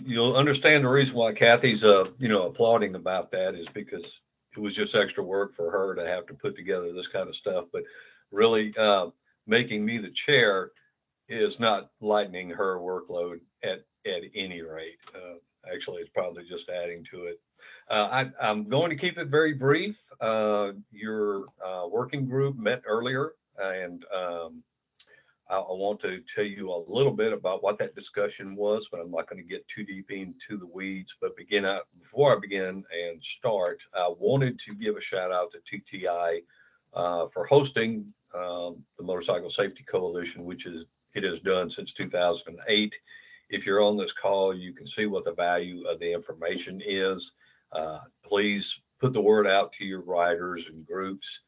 You'll understand the reason why Kathy's, applauding about that is because it was just extra work for her to have to put together this kind of stuff. But really, making me the chair is not lightening her workload at any rate. Actually, it's probably just adding to it. I'm going to keep it very brief. Your working group met earlier, and I want to tell you a little bit about what that discussion was, but I'm not going to get too deep into the weeds. But before I begin and start, I wanted to give a shout out to TTI for hosting the Motorcycle Safety Coalition, which it has done since 2008. If you're on this call, you can see what the value of the information is. Please put the word out to your riders and groups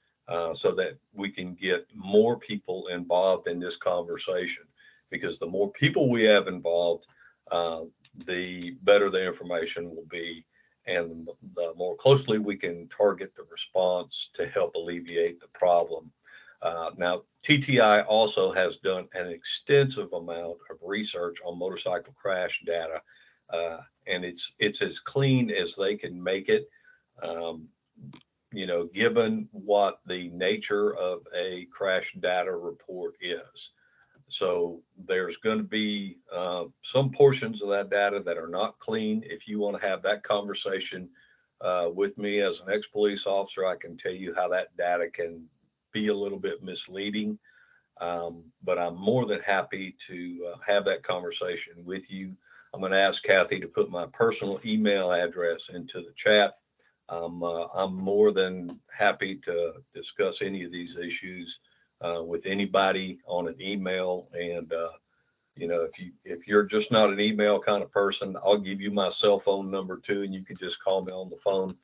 so that we can get more people involved in this conversation, because the more people we have involved, the better the information will be, and the more closely we can target the response to help alleviate the problem. Now, TTI also has done an extensive amount of research on motorcycle crash data, and it's as clean as they can make it, given what the nature of a crash data report is. So there's going to be some portions of that data that are not clean. If you want to have that conversation with me as an ex-police officer, I can tell you how that data can be a little bit misleading. But I'm more than happy to have that conversation with you. I'm going to ask Kathy to put my personal email address into the chat. I'm more than happy to discuss any of these issues with anybody on an email. And if you're just not an email kind of person, I'll give you my cell phone number too, and you can just call me on the phone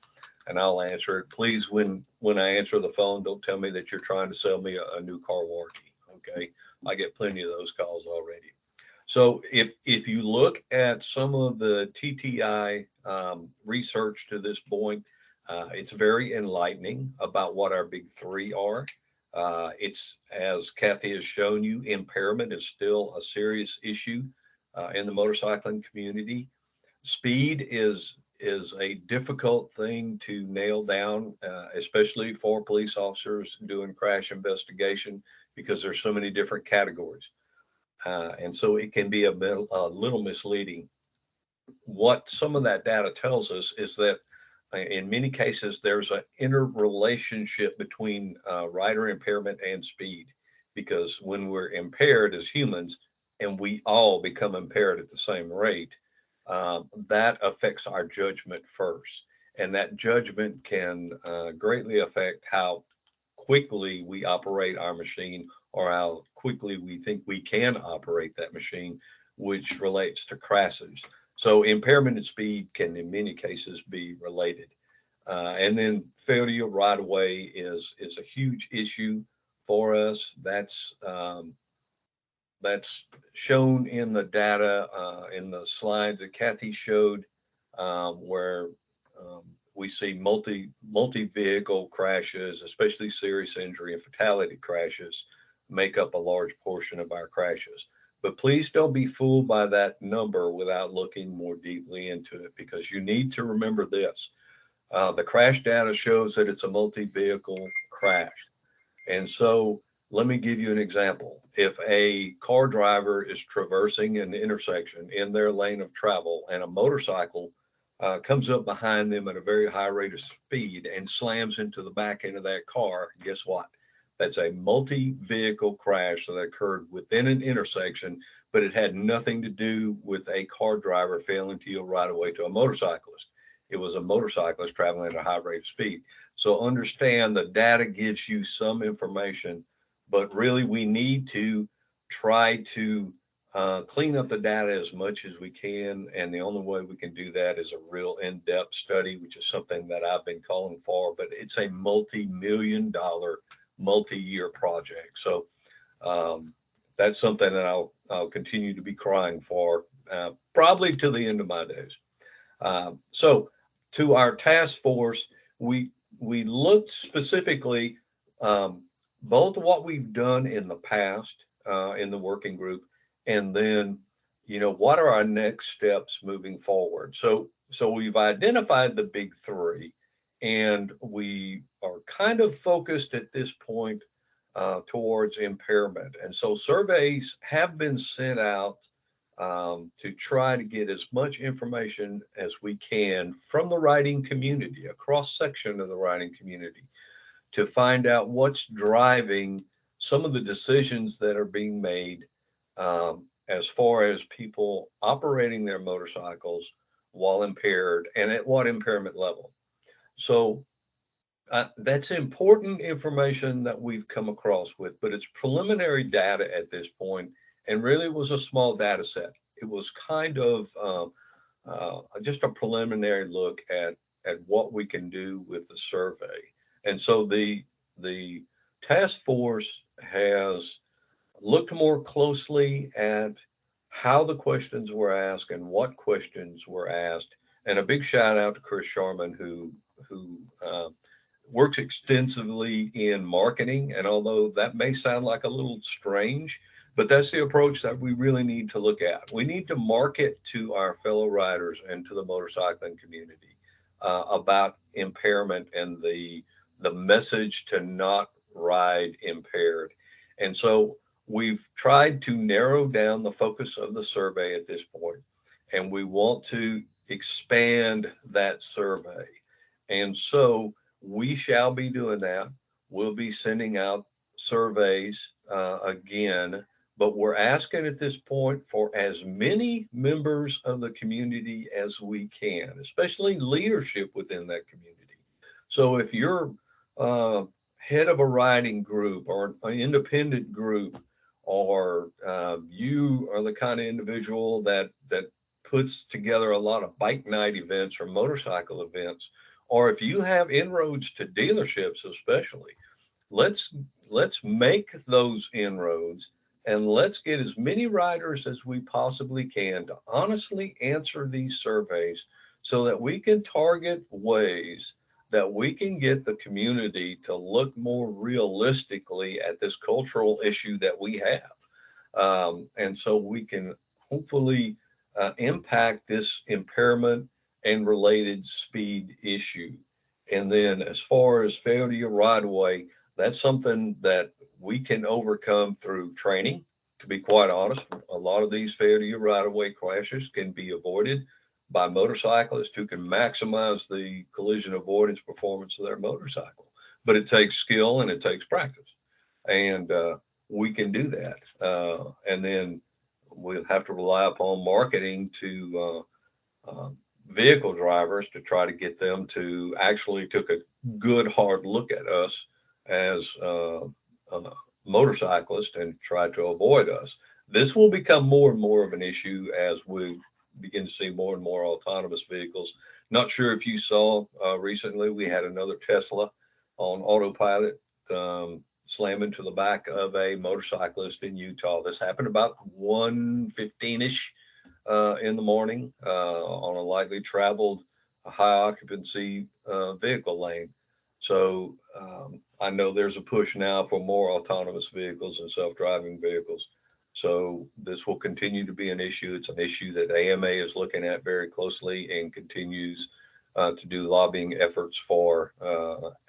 and I'll answer it. Please, when I answer the phone, don't tell me that you're trying to sell me a new car warranty. Okay, I get plenty of those calls already. So if you look at some of the TTI research to this point, it's very enlightening about what our big three are. It's, as Kathy has shown you, impairment is still a serious issue in the motorcycling community. Speed is a difficult thing to nail down, especially for police officers doing crash investigation, because there's so many different categories. And so it can be a little misleading. What some of that data tells us is that in many cases, there's an interrelationship between rider impairment and speed, because when we're impaired as humans, and we all become impaired at the same rate, that affects our judgment first. And that judgment can greatly affect how quickly we operate our machine, or how quickly we think we can operate that machine, which relates to crashes. So impairment and speed can in many cases be related. And then failure right away is a huge issue for us. That's shown in the data in the slides that Kathy showed, where we see multi-vehicle crashes, especially serious injury and fatality crashes, make up a large portion of our crashes. But please don't be fooled by that number without looking more deeply into it, because you need to remember this. The crash data shows that it's a multi-vehicle crash. And so let me give you an example. If a car driver is traversing an intersection in their lane of travel and a motorcycle comes up behind them at a very high rate of speed and slams into the back end of that car, guess what? That's a multi-vehicle crash that occurred within an intersection, but it had nothing to do with a car driver failing to yield right away to a motorcyclist. It was a motorcyclist traveling at a high rate of speed. So understand the data gives you some information, but really we need to try to clean up the data as much as we can. And the only way we can do that is a real in-depth study, which is something that I've been calling for, but it's a multi-million-dollar, multi-year project. So that's something that I'll continue to be crying for, probably till the end of my days. So to our task force, we looked specifically both what we've done in the past in the working group, and then what are our next steps moving forward. So we've identified the big three, and we are kind of focused at this point towards impairment. And so surveys have been sent out to try to get as much information as we can from the writing community, a cross section of the writing community, to find out what's driving some of the decisions that are being made as far as people operating their motorcycles while impaired and at what impairment level. So that's important information that we've come across with, but it's preliminary data at this point, and really was a small data set. It was kind of just a preliminary look at what we can do with the survey. And so the task force has looked more closely at how the questions were asked and what questions were asked. And a big shout out to Chris Sharman, who works extensively in marketing. And although that may sound like a little strange, but that's the approach that we really need to look at. We need to market to our fellow riders and to the motorcycling community about impairment and the message to not ride impaired. And so we've tried to narrow down the focus of the survey at this point, and we want to expand that survey. And so we shall be doing that. We'll be sending out surveys again, but we're asking at this point for as many members of the community as we can, especially leadership within that community. So if you're head of a riding group or an independent group, or you are the kind of individual that puts together a lot of bike night events or motorcycle events, or if you have inroads to dealerships, especially, let's make those inroads, and let's get as many riders as we possibly can to honestly answer these surveys, so that we can target ways that we can get the community to look more realistically at this cultural issue that we have. And so we can hopefully impact this impairment and related speed issue. And then as far as failure right away, that's something that we can overcome through training. To be quite honest, a lot of these failure right away crashes can be avoided by motorcyclists who can maximize the collision avoidance performance of their motorcycle. But it takes skill and it takes practice. And we can do that. And then we'll have to rely upon marketing to vehicle drivers to try to get them to actually take a good hard look at us as motorcyclists and try to avoid us. This will become more and more of an issue as we begin to see more and more autonomous vehicles. Not sure if you saw recently, we had another Tesla on autopilot slam into the back of a motorcyclist in Utah. This happened about 1:15-ish in the morning on a lightly traveled high occupancy vehicle lane. So I know there's a push now for more autonomous vehicles and self-driving vehicles. So this will continue to be an issue. It's an issue that AMA is looking at very closely and continues to do lobbying efforts for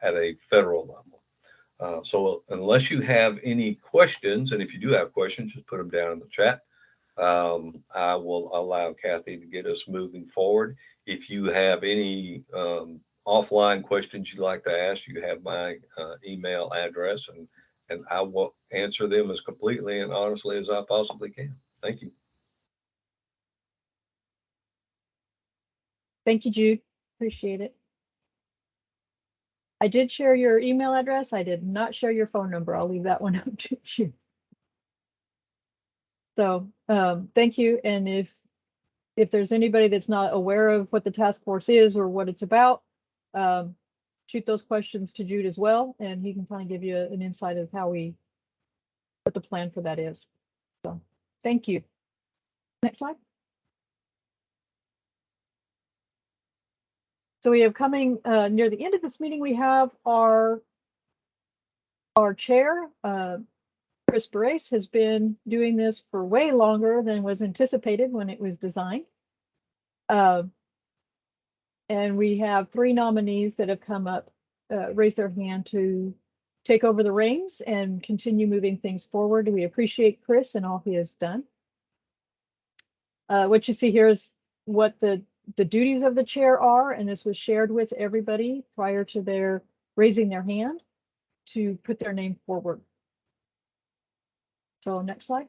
at a federal level. So unless you have any questions, and if you do have questions, just put them down in the chat. I will allow Kathy to get us moving forward. If you have any offline questions you'd like to ask, you have my email address, and I will answer them as completely and honestly as I possibly can. Thank you. Thank you, Jude. Appreciate it. I did share your email address. I did not share your phone number. I'll leave that one up to you. So thank you. And if there's anybody that's not aware of what the task force is or what it's about, shoot those questions to Jude as well, and he can kind of give you an insight of what the plan for that is. So thank you. Next slide. So we have coming near the end of this meeting, we have our chair, Chris Brace, has been doing this for way longer than was anticipated when it was designed. And we have 3 nominees that have come up, raised their hand to take over the reins and continue moving things forward. We appreciate Chris and all he has done. What you see here is what the duties of the chair are, and this was shared with everybody prior to their raising their hand to put their name forward. So next slide.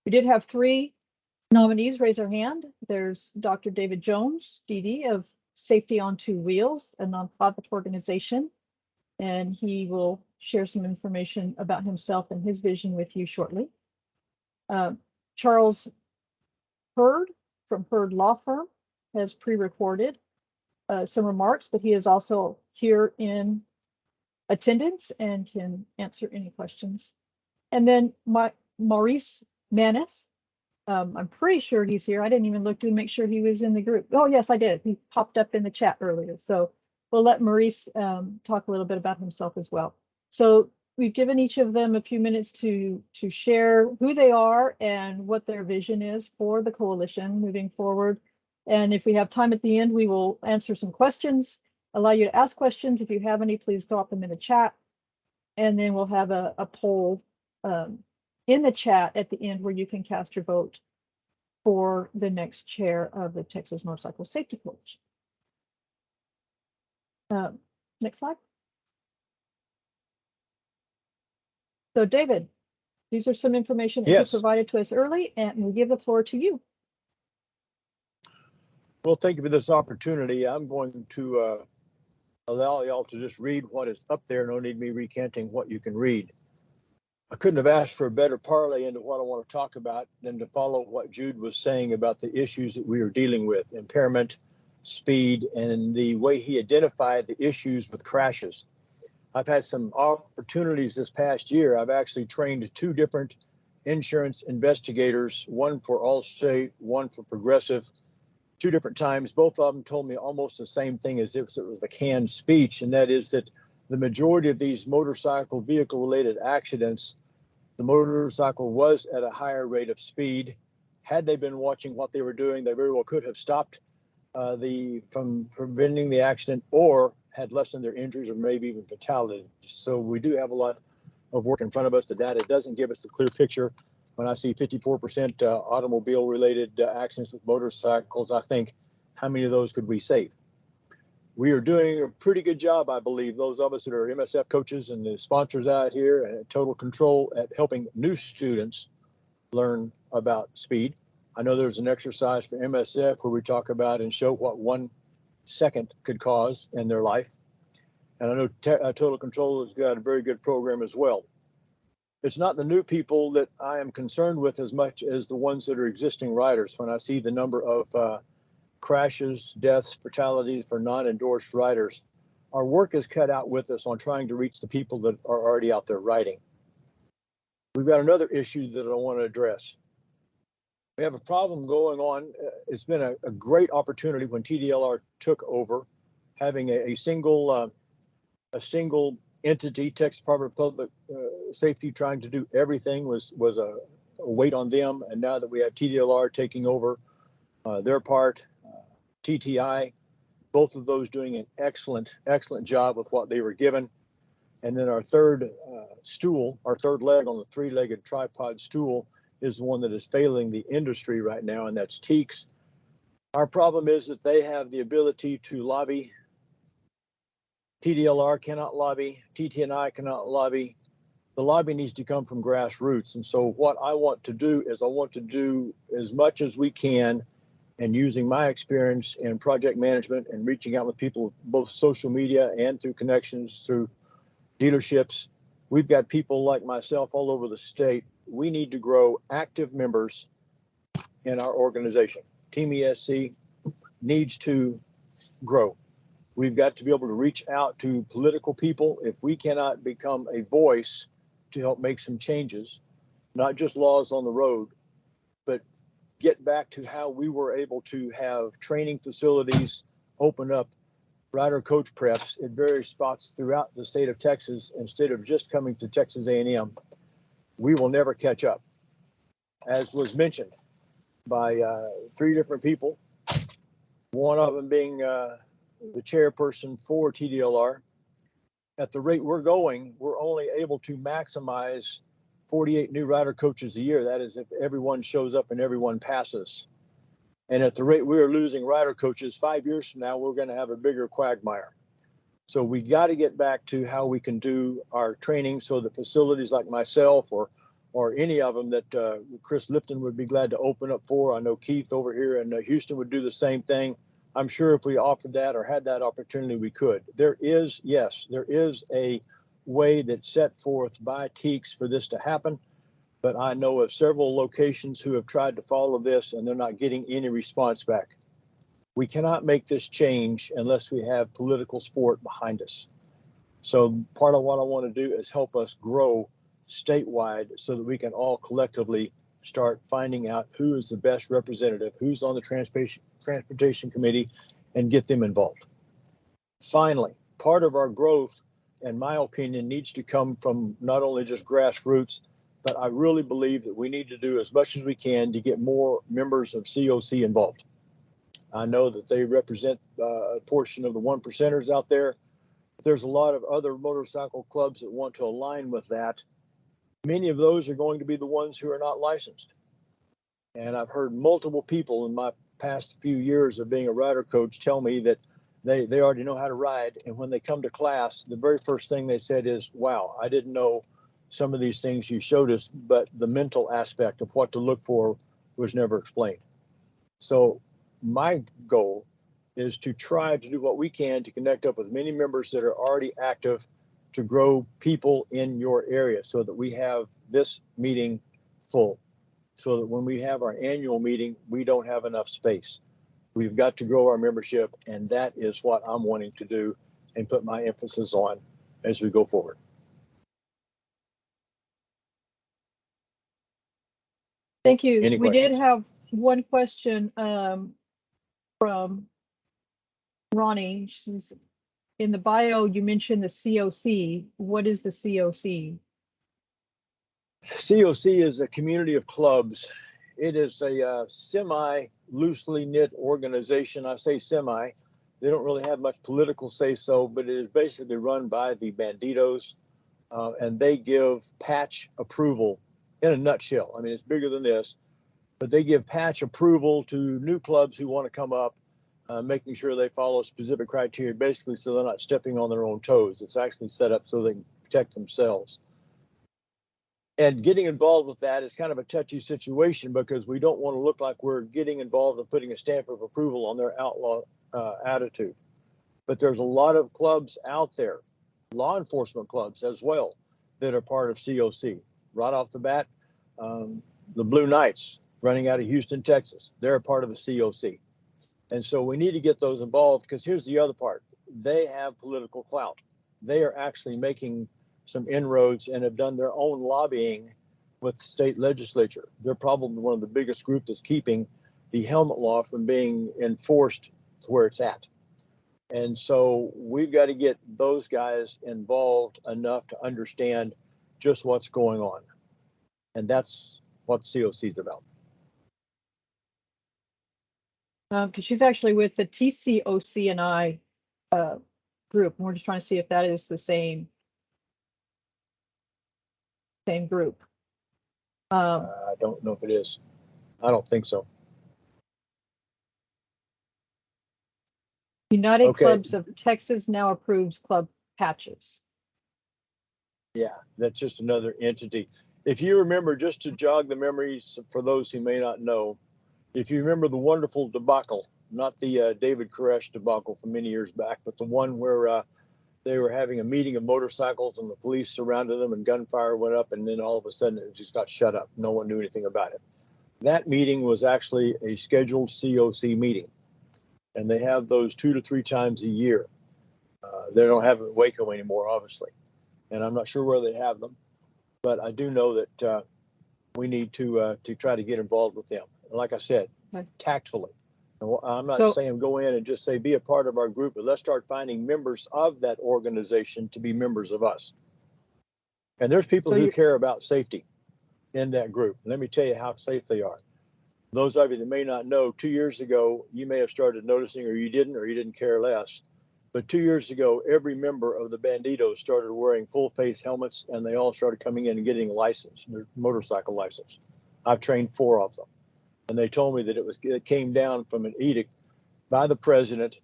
We did have 3 nominees raise their hand. There's Dr. David Jones, DD of Safety on 2 Wheels, a nonprofit organization, and he will share some information about himself and his vision with you shortly. Charles Hurd from Hurd Law Firm has pre-recorded some remarks, but he is also here in attendance and can answer any questions. And then Maurice Manis, I'm pretty sure he's here. I didn't even look to make sure he was in the group. Oh, yes, I did. He popped up in the chat earlier. So we'll let Maurice talk a little bit about himself as well. So we've given each of them a few minutes to share who they are and what their vision is for the coalition moving forward. And if we have time at the end, we will answer some questions, allow you to ask questions. If you have any, please drop them in the chat. And then we'll have a poll in the chat at the end where you can cast your vote for the next chair of the Texas Motorcycle Safety Coalition. Next slide. So David, these are some information that you provided to us early, and we give the floor to you. Well, thank you for this opportunity. I'm going to allow y'all to just read what is up there. No need me recanting what you can read. I couldn't have asked for a better parlay into what I want to talk about than to follow what Jude was saying about the issues that we are dealing with, impairment, speed, and the way he identified the issues with crashes. I've had some opportunities this past year. I've actually trained 2 different insurance investigators, one for Allstate, one for Progressive, 2 different times. Both of them told me almost the same thing as if it was a canned speech, and that is that the majority of these motorcycle vehicle-related accidents, the motorcycle was at a higher rate of speed. Had they been watching what they were doing, they very well could have stopped from preventing the accident or had lessened their injuries or maybe even fatalities. So we do have a lot of work in front of us. The data doesn't give us a clear picture. When I see 54% automobile-related accidents with motorcycles, I think, how many of those could we save? We are doing a pretty good job, I believe, those of us that are MSF coaches and the sponsors out here at Total Control, at helping new students learn about speed. I know there's an exercise for MSF where we talk about and show what 1 second could cause in their life. And I know Total Control has got a very good program as well. It's not the new people that I am concerned with as much as the ones that are existing riders. When I see the number of crashes, deaths, fatalities for non-endorsed riders, our work is cut out with us on trying to reach the people that are already out there riding. We've got another issue that I want to address. We have a problem going on. It's been a great opportunity when TDLR took over, having a single entity, Texas Department of Public Safety, trying to do everything was a weight on them. And now that we have TDLR taking over their part, TTI, both of those doing an excellent job with what they were given. And then our third stool, our third leg on the 3-legged tripod stool, is the one that is failing the industry right now, and that's TEACS. Our problem is that they have the ability to lobby. TDLR cannot lobby, TTNI cannot lobby. The lobby needs to come from grassroots. And so what I want to do is I want to do as much as we can, and using my experience in project management and reaching out with people, both social media and through connections through dealerships. We've got people like myself all over the state we need to grow active members in our organization. TMSC needs to grow. We've got to be able to reach out to political people. If we cannot become a voice to help make some changes, not just laws on the road, but get back to how we were able to have training facilities open up rider coach preps at various spots throughout the state of Texas instead of just coming to Texas A&M, we will never catch up. As was mentioned by 3 different people, one of them being the chairperson for TDLR. At the rate we're going, we're only able to maximize 48 new rider coaches a year. That is if everyone shows up and everyone passes. And at the rate we are losing rider coaches, 5 years from now, we're going to have a bigger quagmire. So we got to get back to how we can do our training so that facilities like myself or any of them that Chris Lipton would be glad to open up for. I know Keith over here in Houston would do the same thing. I'm sure if we offered that or had that opportunity, we could. There is a way that's set forth by TEACS for this to happen. But I know of several locations who have tried to follow this and they're not getting any response back. We cannot make this change unless we have political support behind us. So part of what I want to do is help us grow statewide so that we can all collectively start finding out who is the best representative, who's on the transportation committee, and get them involved. Finally, part of our growth, in my opinion, needs to come from not only just grassroots, but I really believe that we need to do as much as we can to get more members of COC involved. I know that they represent a portion of the 1%ers out there. There's a lot of other motorcycle clubs that want to align with that. Many of those are going to be the ones who are not licensed. And I've heard multiple people in my past few years of being a rider coach tell me that they already know how to ride. And when they come to class, the very first thing they said is, wow, I didn't know some of these things you showed us, but the mental aspect of what to look for was never explained. So my goal is to try to do what we can to connect up with many members that are already active to grow people in your area so that we have this meeting full, so that when we have our annual meeting, we don't have enough space. We've got to grow our membership, and that is what I'm wanting to do and put my emphasis on as we go forward. Thank you. Any We did questions? have one question from Ronnie. She's, in the bio, you mentioned the COC. What is the COC? COC is a community of clubs. It is a semi-loosely knit organization. I say semi. They don't really have much political say-so, but it is basically run by the Banditos, and they give patch approval in a nutshell. I mean, it's bigger than this, but they give patch approval to new clubs who want to come up, making sure they follow specific criteria, basically so they're not stepping on their own toes. It's actually set up so they can protect themselves. And getting involved with that is kind of a touchy situation because we don't want to look like we're getting involved and putting a stamp of approval on their outlaw attitude. But there's a lot of clubs out there, law enforcement clubs as well, that are part of COC. Right off the bat, the Blue Knights running out of Houston, Texas, they're a part of the COC. And so we need to get those involved because here's the other part. They have political clout. They are actually making some inroads and have done their own lobbying with the state legislature. They're probably one of the biggest groups that's keeping the helmet law from being enforced to where it's at. And so we've got to get those guys involved enough to understand just what's going on. And that's what COC is about. Because she's actually with the TCOC and I group. And we're just trying to see if that is the same group. I don't know if it is. I don't think so. United Okay. Clubs of Texas now approves club patches. Yeah, that's just another entity. If you remember, just to jog the memories for those who may not know, if you remember the wonderful debacle, not the David Koresh debacle from many years back, but the one where they were having a meeting of motorcycles and the police surrounded them and gunfire went up, and then all of a sudden it just got shut up. No one knew anything about it. That meeting was actually a scheduled COC meeting, and they have those 2 to 3 times a year. They don't have it in Waco anymore, obviously, and I'm not sure where they have them, but I do know that we need to try to get involved with them. And like I said, tactfully. I'm not saying go in and just say be a part of our group, but let's start finding members of that organization to be members of us. And there's people who care about safety in that group. Let me tell you how safe they are. Those of you that may not know, 2 years ago, you may have started noticing, or you didn't care less. But 2 years ago, every member of the Banditos started wearing full face helmets, and they all started coming in and getting a license, their motorcycle license. I've trained 4 of them. And they told me that it came down from an edict by the president.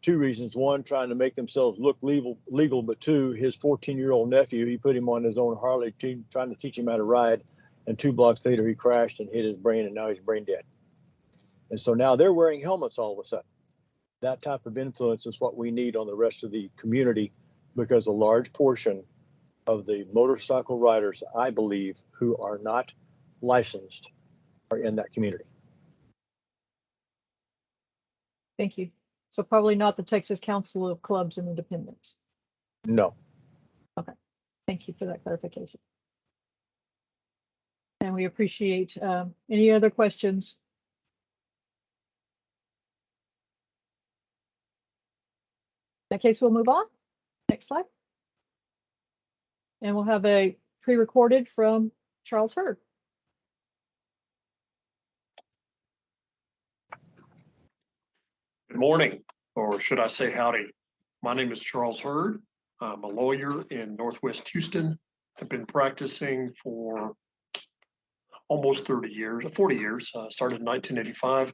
2 reasons. 1, trying to make themselves look legal, but 2, his 14-year-old nephew, he put him on his own Harley, trying to teach him how to ride. And 2 blocks later, he crashed and hit his brain, and now he's brain dead. And so now they're wearing helmets all of a sudden. That type of influence is what we need on the rest of the community, because a large portion of the motorcycle riders, I believe, who are not licensed are in that community. Thank you. So probably not the Texas Council of Clubs and Independents. No. Okay. Thank you for that clarification. And we appreciate any other questions. In that case, we'll move on. Next slide. And we'll have a pre-recorded from Charles Hurd. Good morning, or should I say howdy. My name is Charles Hurd. I'm a lawyer in Northwest Houston. I've been practicing for almost 40 years, started in 1985.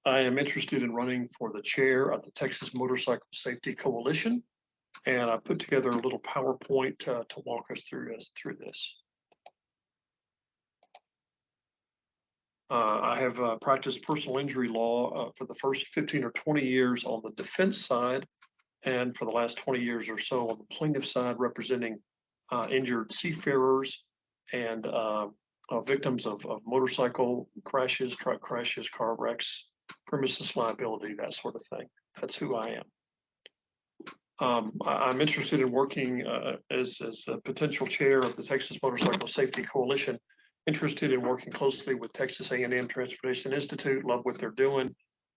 I am interested in running for the chair of the Texas Motorcycle Safety Coalition, and I put together a little PowerPoint to walk us through this. I have practiced personal injury law for the first 15 or 20 years on the defense side, and for the last 20 years or so on the plaintiff side, representing injured seafarers and victims of motorcycle crashes, truck crashes, car wrecks, premises liability, that sort of thing. That's who I am. I'm interested in working as a potential chair of the Texas Motorcycle Safety Coalition, interested in working closely with Texas A&M Transportation Institute, love what they're doing,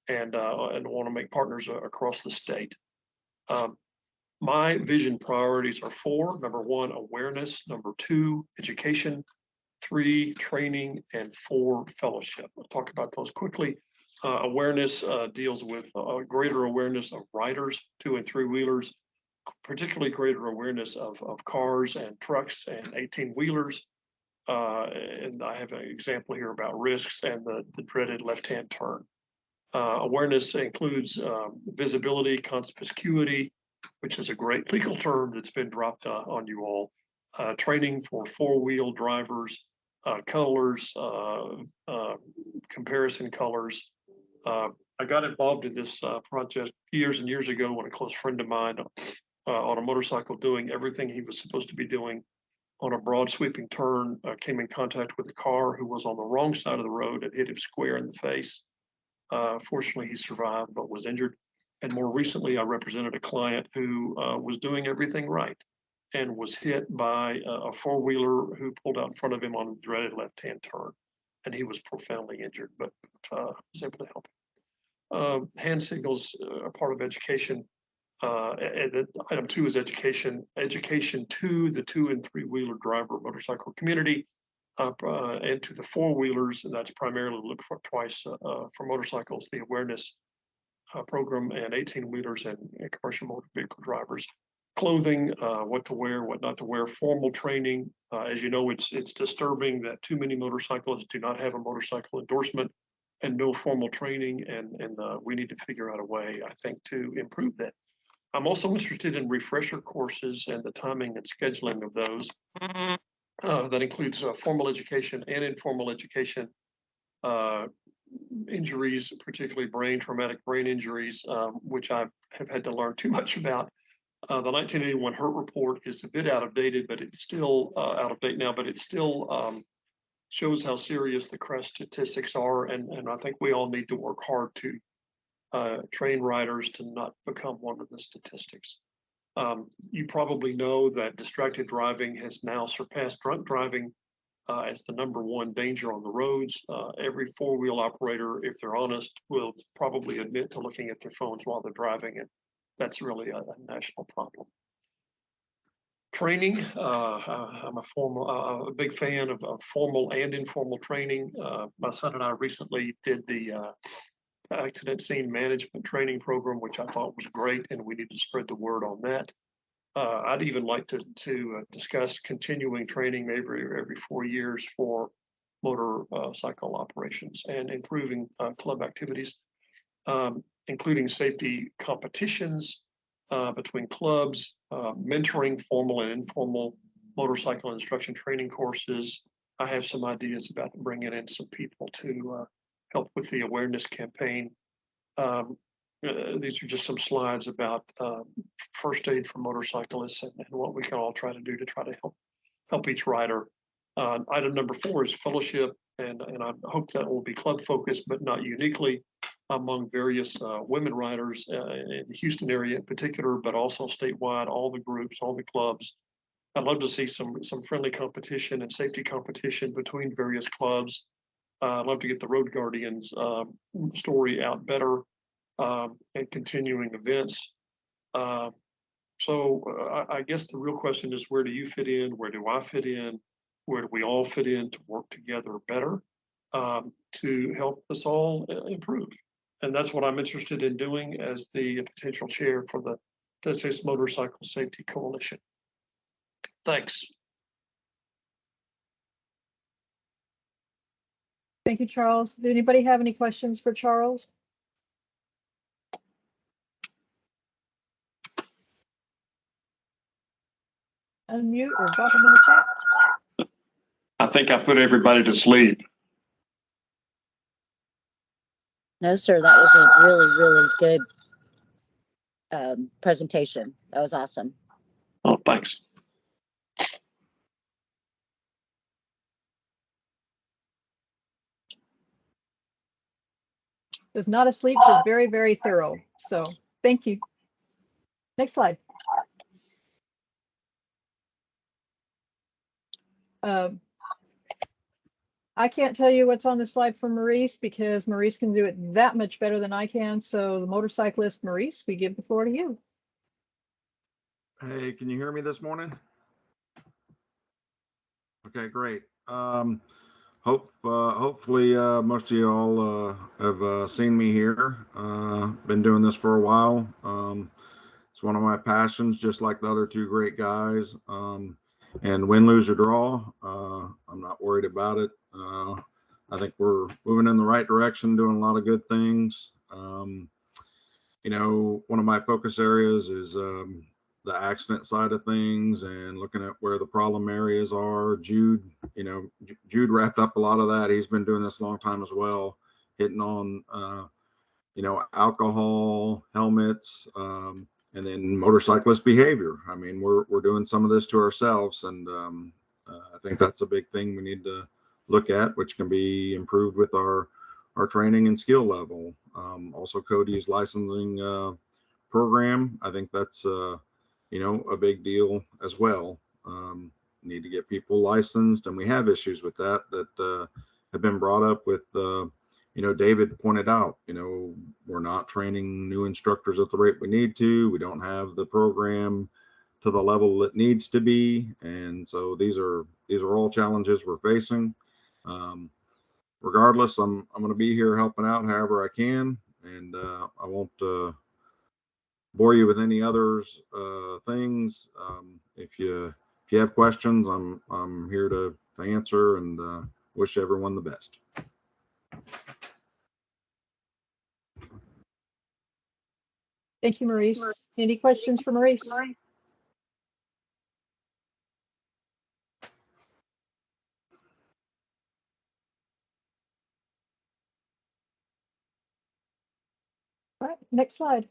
and want to make partners across the state. My vision priorities are 4. Number 1, awareness. Number 2, education. 3, training, and 4, fellowship. I'll talk about those quickly. Awareness deals with greater awareness of riders, 2- and 3-wheelers, particularly greater awareness of cars and trucks and 18-wheelers. And I have an example here about risks and the dreaded left-hand turn. Awareness includes visibility, conspicuity, which is a great legal term that's been dropped on you all. Training for 4-wheel drivers, colors, comparison colors. I got involved in this project years and years ago when a close friend of mine on a motorcycle doing everything he was supposed to be doing on a broad sweeping turn came in contact with a car who was on the wrong side of the road and hit him square in the face. Fortunately, he survived but was injured. And more recently, I represented a client who was doing everything right and was hit by a 4-wheeler who pulled out in front of him on the dreaded left-hand turn. And he was profoundly injured, but was able to help him. Hand signals are part of education. And then item 2 is education to the 2- and 3-wheeler driver motorcycle community, and to the 4-wheelers, and that's primarily look for twice for motorcycles, the awareness program, and 18-wheelers and commercial motor vehicle drivers. Clothing, what to wear, what not to wear, formal training. As you know, it's disturbing that too many motorcyclists do not have a motorcycle endorsement and no formal training, and we need to figure out a way, I think, to improve that. I'm also interested in refresher courses and the timing and scheduling of those. That includes formal education and informal education, injuries, particularly traumatic brain injuries, which I have had to learn too much about. The 1981 HURT report is a bit outdated, but it's still out of date now, but it still shows how serious the crash statistics are. And I think we all need to work hard to train riders to not become one of the statistics. You probably know that distracted driving has now surpassed drunk driving as the #1 danger on the roads. Every four-wheel operator, if they're honest, will probably admit to looking at their phones while they're driving, and that's really a national problem. Training, I'm a big fan of formal and informal training. My son and I recently did the accident scene management training program, which I thought was great, and we need to spread the word on that. I'd even like to discuss continuing training every 4 years for motor cycle operations and improving club activities, including safety competitions between clubs, mentoring formal and informal motorcycle instruction training courses. I have some ideas about bringing in some people to help with the awareness campaign. These are just some slides about first aid for motorcyclists and what we can all try to do to try to help each rider. Item number 4 is fellowship, and I hope that will be club focused, but not uniquely among various women riders in the Houston area in particular, but also statewide, all the groups, all the clubs. I'd love to see some friendly competition and safety competition between various clubs. I'd love to get the Road Guardians story out better. And continuing events. So I guess the real question is, where do you fit in? Where do I fit in? Where do we all fit in to work together better to help us all improve? And that's what I'm interested in doing as the potential chair for the Texas Motorcycle Safety Coalition. Thanks. Thank you, Charles. Did anybody have any questions for Charles? Unmute or drop them in the chat. I think I put everybody to sleep. No, sir, that was a really good presentation. That was awesome. Oh, thanks. Was not asleep, just very, very thorough. So thank you. Next slide. I can't tell you what's on the slide for Maurice because Maurice can do it that much better than I can. So the motorcyclist, Maurice, we give the floor to you. Hey, can you hear me this morning? Okay, great. Hopefully most of you all have seen me here. Been doing this for a while. It's one of my passions, just like the other two great guys. And win, lose, or draw, I'm not worried about it. I think we're moving in the right direction, doing a lot of good things. You know, one of my focus areas is the accident side of things and looking at where the problem areas are. Jude wrapped up a lot of that. He's been doing this a long time as well, hitting on, alcohol, helmets, and then motorcyclist behavior. I mean, we're doing some of this to ourselves, and I think that's a big thing we need to look at, which can be improved with our training and skill level. Also, Cody's licensing program, I think that's a big deal as well. Need to get people licensed, and we have issues with that have been brought up with David pointed out, we're not training new instructors at the rate we need to. We don't have the program to the level it needs to be. And so these are all challenges we're facing. Regardless, I'm going to be here helping out however I can. And I won't bore you with any others things. If you have questions, I'm here to answer, and wish everyone the best. Thank you, Maurice. Any questions for Maurice? All right, next slide.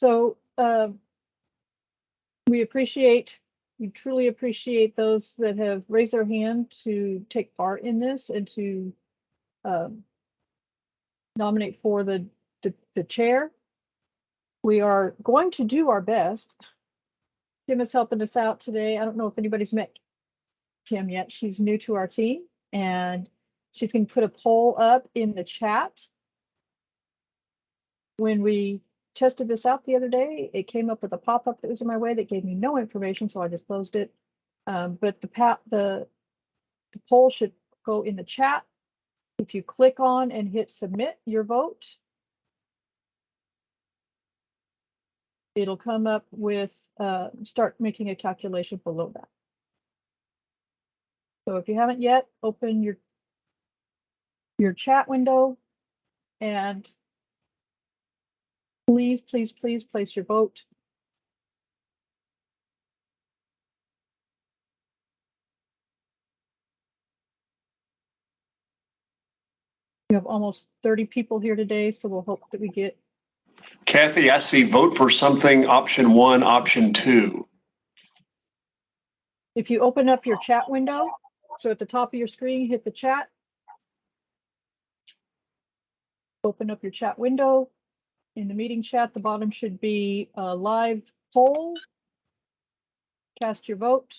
So we truly appreciate those that have raised their hand to take part in this and to nominate for the chair. We are going to do our best. Kim is helping us out today. I don't know if anybody's met Kim yet. She's new to our team, and she's going to put a poll up in the chat. When we tested this out the other day, it came up with a pop-up that was in my way that gave me no information, so I just closed it. But the poll should go in the chat. If you click on and hit submit your vote, it'll come up with start making a calculation below that. So if you haven't yet, open your chat window and please place your vote. We have almost 30 people here today, so we'll hope that we get. Kathy, I see vote for something, option 1, option 2. If you open up your chat window, so at the top of your screen, hit the chat. Open up your chat window. In the meeting chat, the bottom should be a live poll. Cast your vote.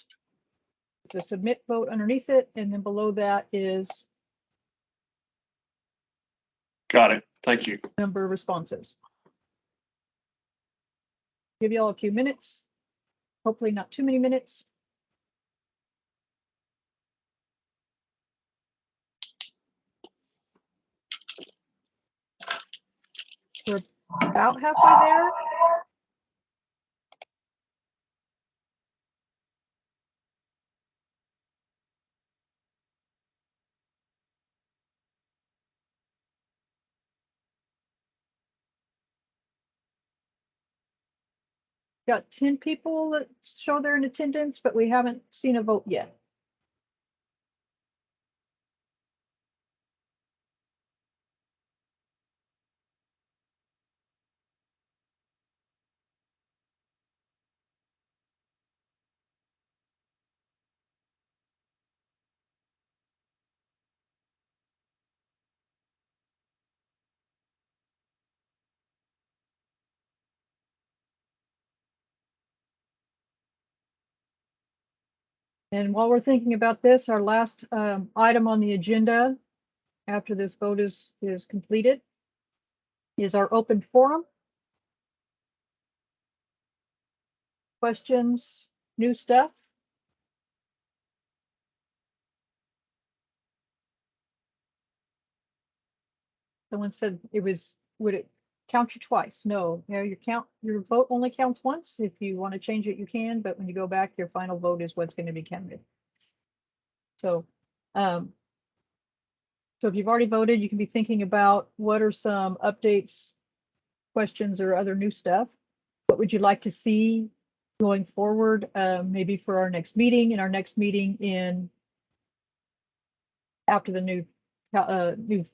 The submit vote underneath it, and then below that is Got it. Thank you. number of responses. Give you all a few minutes. Hopefully not too many minutes. We're about halfway there. Got 10 people that show they're in attendance, but we haven't seen a vote yet. And while we're thinking about this, our last item on the agenda after this vote is completed is our open forum. Questions, new stuff. Someone said would it count you twice? No, your vote only counts once. If you want to change it, you can, but when you go back, your final vote is what's going to be counted. So, so if you've already voted, you can be thinking about what are some updates, questions, or other new stuff. What would you like to see going forward? Maybe for our next meeting, after the new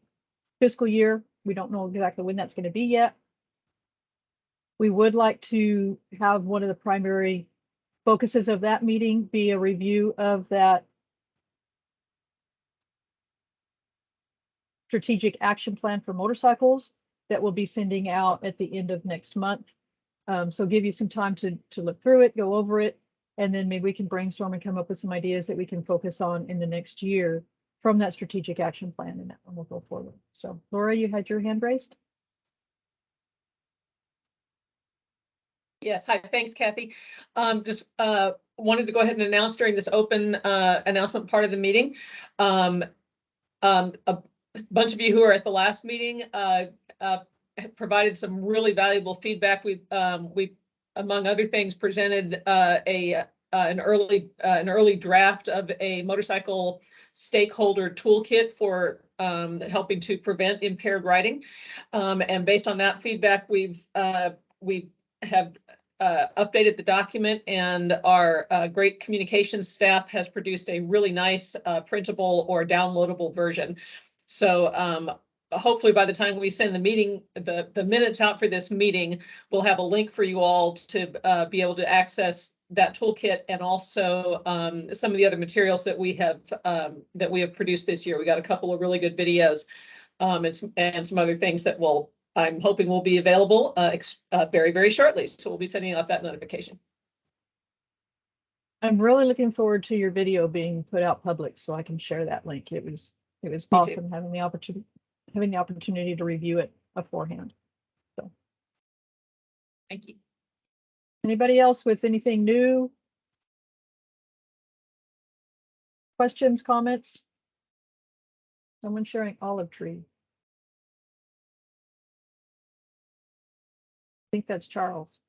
fiscal year. We don't know exactly when that's going to be yet. We would like to have one of the primary focuses of that meeting be a review of that strategic action plan for motorcycles that we'll be sending out at the end of next month. So give you some time to look through it, go over it, and then maybe we can brainstorm and come up with some ideas that we can focus on in the next year from that strategic action plan, and that one will go forward. So Laura, you had your hand raised. Yes, hi, thanks, Kathy. Just wanted to go ahead and announce during this open announcement part of the meeting. A bunch of you who are at the last meeting provided some really valuable feedback. We among other things, presented an early draft of a motorcycle stakeholder toolkit for helping to prevent impaired riding. And based on that feedback, we have updated the document, and our great communications staff has produced a really nice printable or downloadable version. So hopefully by the time we send the meeting, the minutes out for this meeting, we'll have a link for you all to be able to access that toolkit, and also some of the other materials that we have produced this year. We got a couple of really good videos and some other things that I'm hoping will be available very, very shortly. So we'll be sending out that notification. I'm really looking forward to your video being put out public so I can share that link. It was awesome having the opportunity to review it beforehand. So thank you. Anybody else with anything new? Questions, comments? Someone sharing olive tree. I think that's Charles.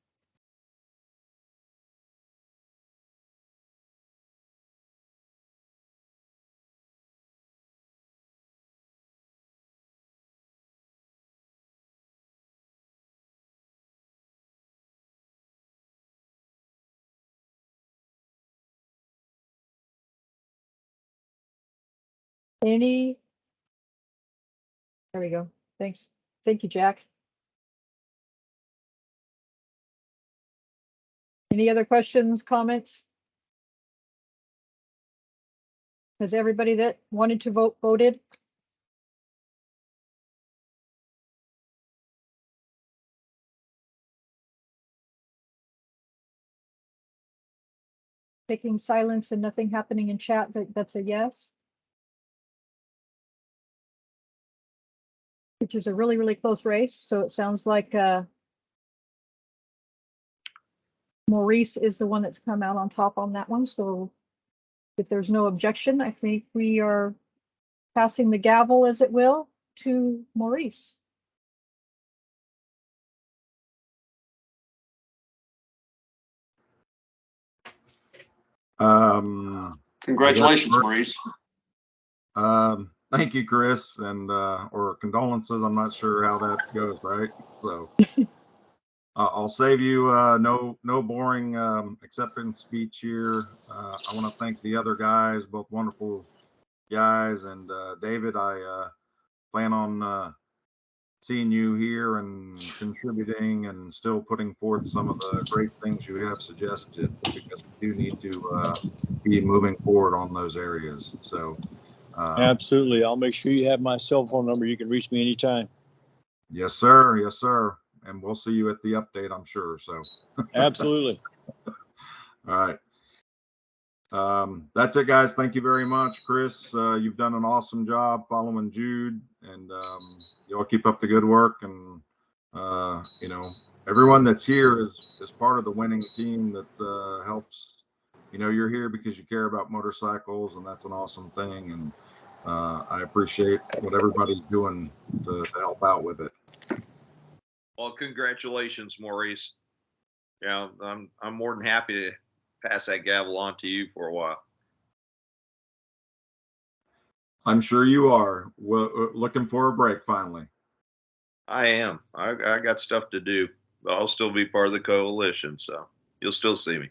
There we go. Thanks. Thank you, Jack. Any other questions, comments? Has everybody that wanted to vote voted? Taking silence and nothing happening in chat, that's a yes. Which is a really, really close race. So it sounds like Maurice is the one that's come out on top on that one. So if there's no objection, I think we are passing the gavel, as it will, to Maurice. Congratulations, Maurice. Thank you, Chris, and or condolences. I'm not sure how that goes, right? So I'll save you no boring acceptance speech here. I want to thank the other guys, both wonderful guys, and David. I plan on seeing you here and contributing and still putting forth some of the great things you have suggested, because we do need to be moving forward on those areas. So absolutely. I'll make sure you have my cell phone number. You can reach me anytime. Yes, sir. Yes, sir. And we'll see you at the update, I'm sure. So absolutely. All right. That's it, guys. Thank you very much, Chris. You've done an awesome job following Jude, and y'all keep up the good work. And you know, everyone that's here is part of the winning team that helps. You know, you're here because you care about motorcycles, and that's an awesome thing. And I appreciate what everybody's doing to help out with it. Well, congratulations, Maurice. Yeah, I'm more than happy to pass that gavel on to you for a while. I'm sure you are. Well, looking for a break finally. I am. I got stuff to do, but I'll still be part of the coalition, so you'll still see me.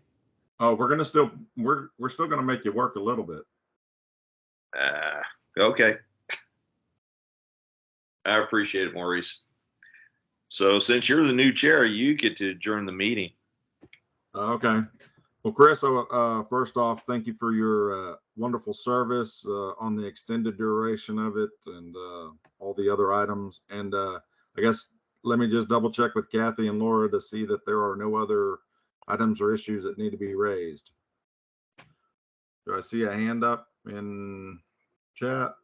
Oh, we're still gonna make you work a little bit. Okay. I appreciate it, Maurice. So since you're the new chair, you get to adjourn the meeting. Okay. Well, Chris, first off, thank you for your wonderful service on the extended duration of it, and all the other items. And I guess let me just double check with Kathy and Laura to see that there are no other items or issues that need to be raised. Do I see a hand up in chat?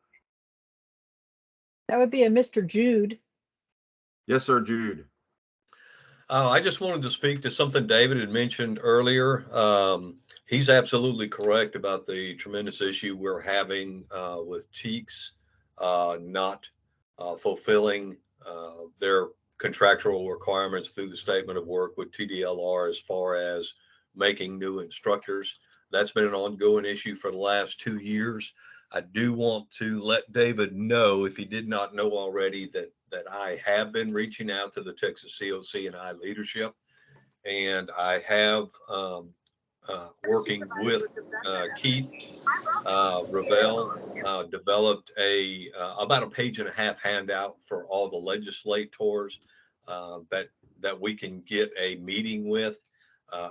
That would be a Mr. Jude. Yes, sir, Jude. I just wanted to speak to something David had mentioned earlier. He's absolutely correct about the tremendous issue we're having with Cheeks not fulfilling their contractual requirements through the statement of work with TDLR as far as making new instructors. That's been an ongoing issue for the last 2 years. I do want to let David know, if he did not know already, that I have been reaching out to the Texas COC and I leadership, and I have working with Keith Ravel, developed about a page and a half handout for all the legislators that we can get a meeting with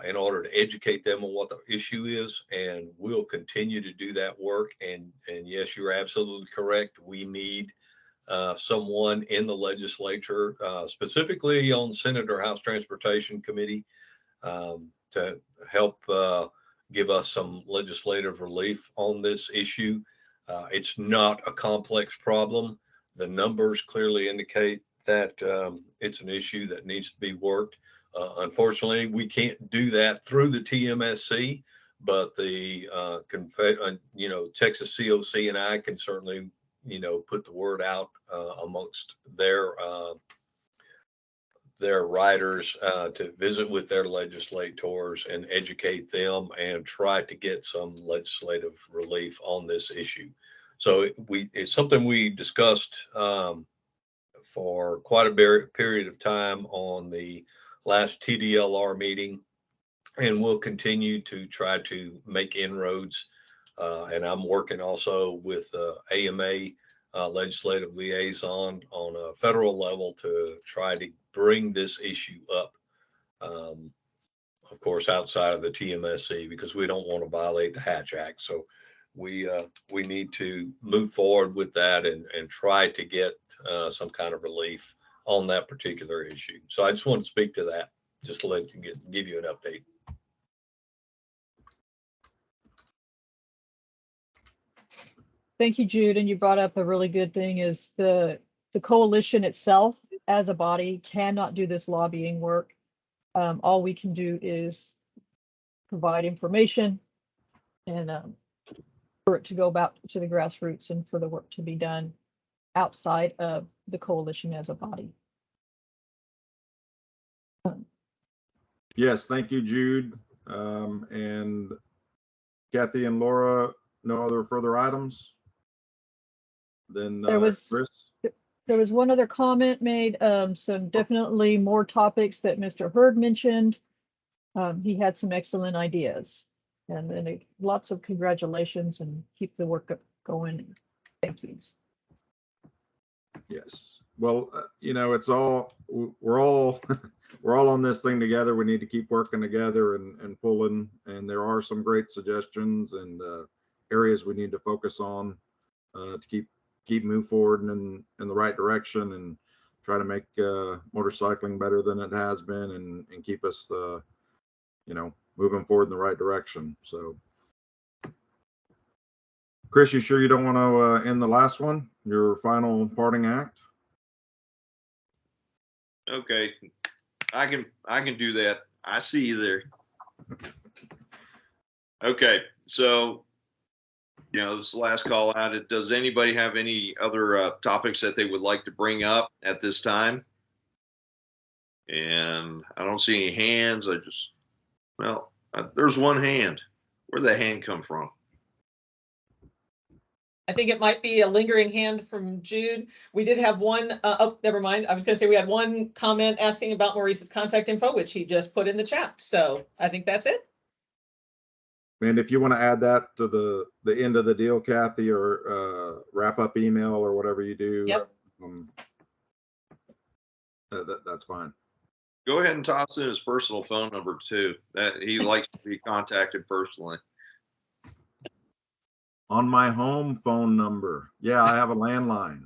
in order to educate them on what the issue is. And we'll continue to do that work. And yes, you're absolutely correct. We need someone in the legislature, specifically on Senate or House Transportation Committee, to help give us some legislative relief on this issue. It's not a complex problem. The numbers clearly indicate that it's an issue that needs to be worked. Unfortunately, we can't do that through the TMSC, but the Texas COC and I can certainly put the word out amongst their riders to visit with their legislators and educate them and try to get some legislative relief on this issue. So it's something we discussed for quite a period of time on the last TDLR meeting, and we'll continue to try to make inroads. And I'm working also with AMA legislative liaison on a federal level to try to bring this issue up, of course, outside of the TMSC, because we don't want to violate the Hatch Act. So we need to move forward with that and try to get some kind of relief on that particular issue. So I just want to speak to that, just to let you give you an update. Thank you, Jude. And you brought up a really good thing is the coalition itself as a body cannot do this lobbying work. All we can do is provide information and for it to go back to the grassroots and for the work to be done outside of the coalition as a body. Yes, thank you, Jude. And Kathy and Laura, no other further items? Then Chris? There was one other comment made, some definitely more topics that Mr. Hurd mentioned. He had some excellent ideas, and then lots of congratulations and keep the work going. Thank you. Yes. Well, it's all, we're all on this thing together. We need to keep working together and pulling, and there are some great suggestions and areas we need to focus on to keep move forward in the right direction and try to make motorcycling better than it has been and keep us moving forward in the right direction. So Chris, you sure you don't want to end the last one, your final parting act? Okay, I can do that. I see you there. Okay, so this last call out. Does anybody have any other topics that they would like to bring up at this time? And I don't see any hands. There's one hand. Where'd that hand come from? I think it might be a lingering hand from Jude. We did have one, oh, never mind. I was gonna say we had one comment asking about Maurice's contact info, which he just put in the chat. So I think that's it. And if you want to add that to the end of the deal, Kathy, or wrap up email or whatever you do, yep. That's fine. Go ahead and toss in his personal phone number too. That he likes to be contacted personally. On my home phone number. Yeah, I have a landline.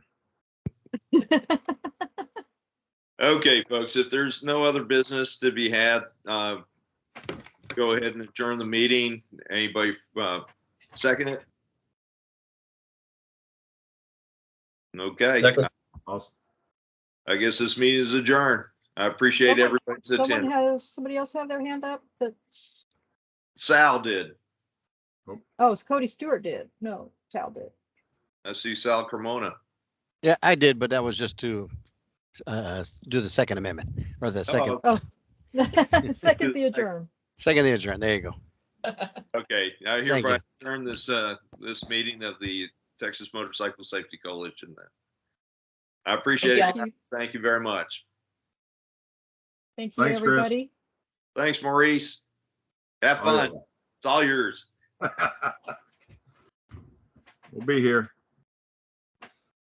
Okay, folks, if there's no other business to be had, go ahead and adjourn the meeting. Anybody second it? Okay. Second. Awesome. I guess this meeting is adjourned. I appreciate everybody's attendance. Somebody else have their hand up? Sal did. Oh, it's Cody Stewart did. No, Sal did. I see Sal Cremona. Yeah, I did, but that was just to do the Second Amendment or the second. Oh, second the adjourn. Second the adjourn. There you go. Okay, I hereby adjourn this meeting of the Texas Motorcycle Safety Coalition. I appreciate it. Thank you very much. Thank you, everybody. Thanks, Maurice. Have fun. It's all yours. We'll be here.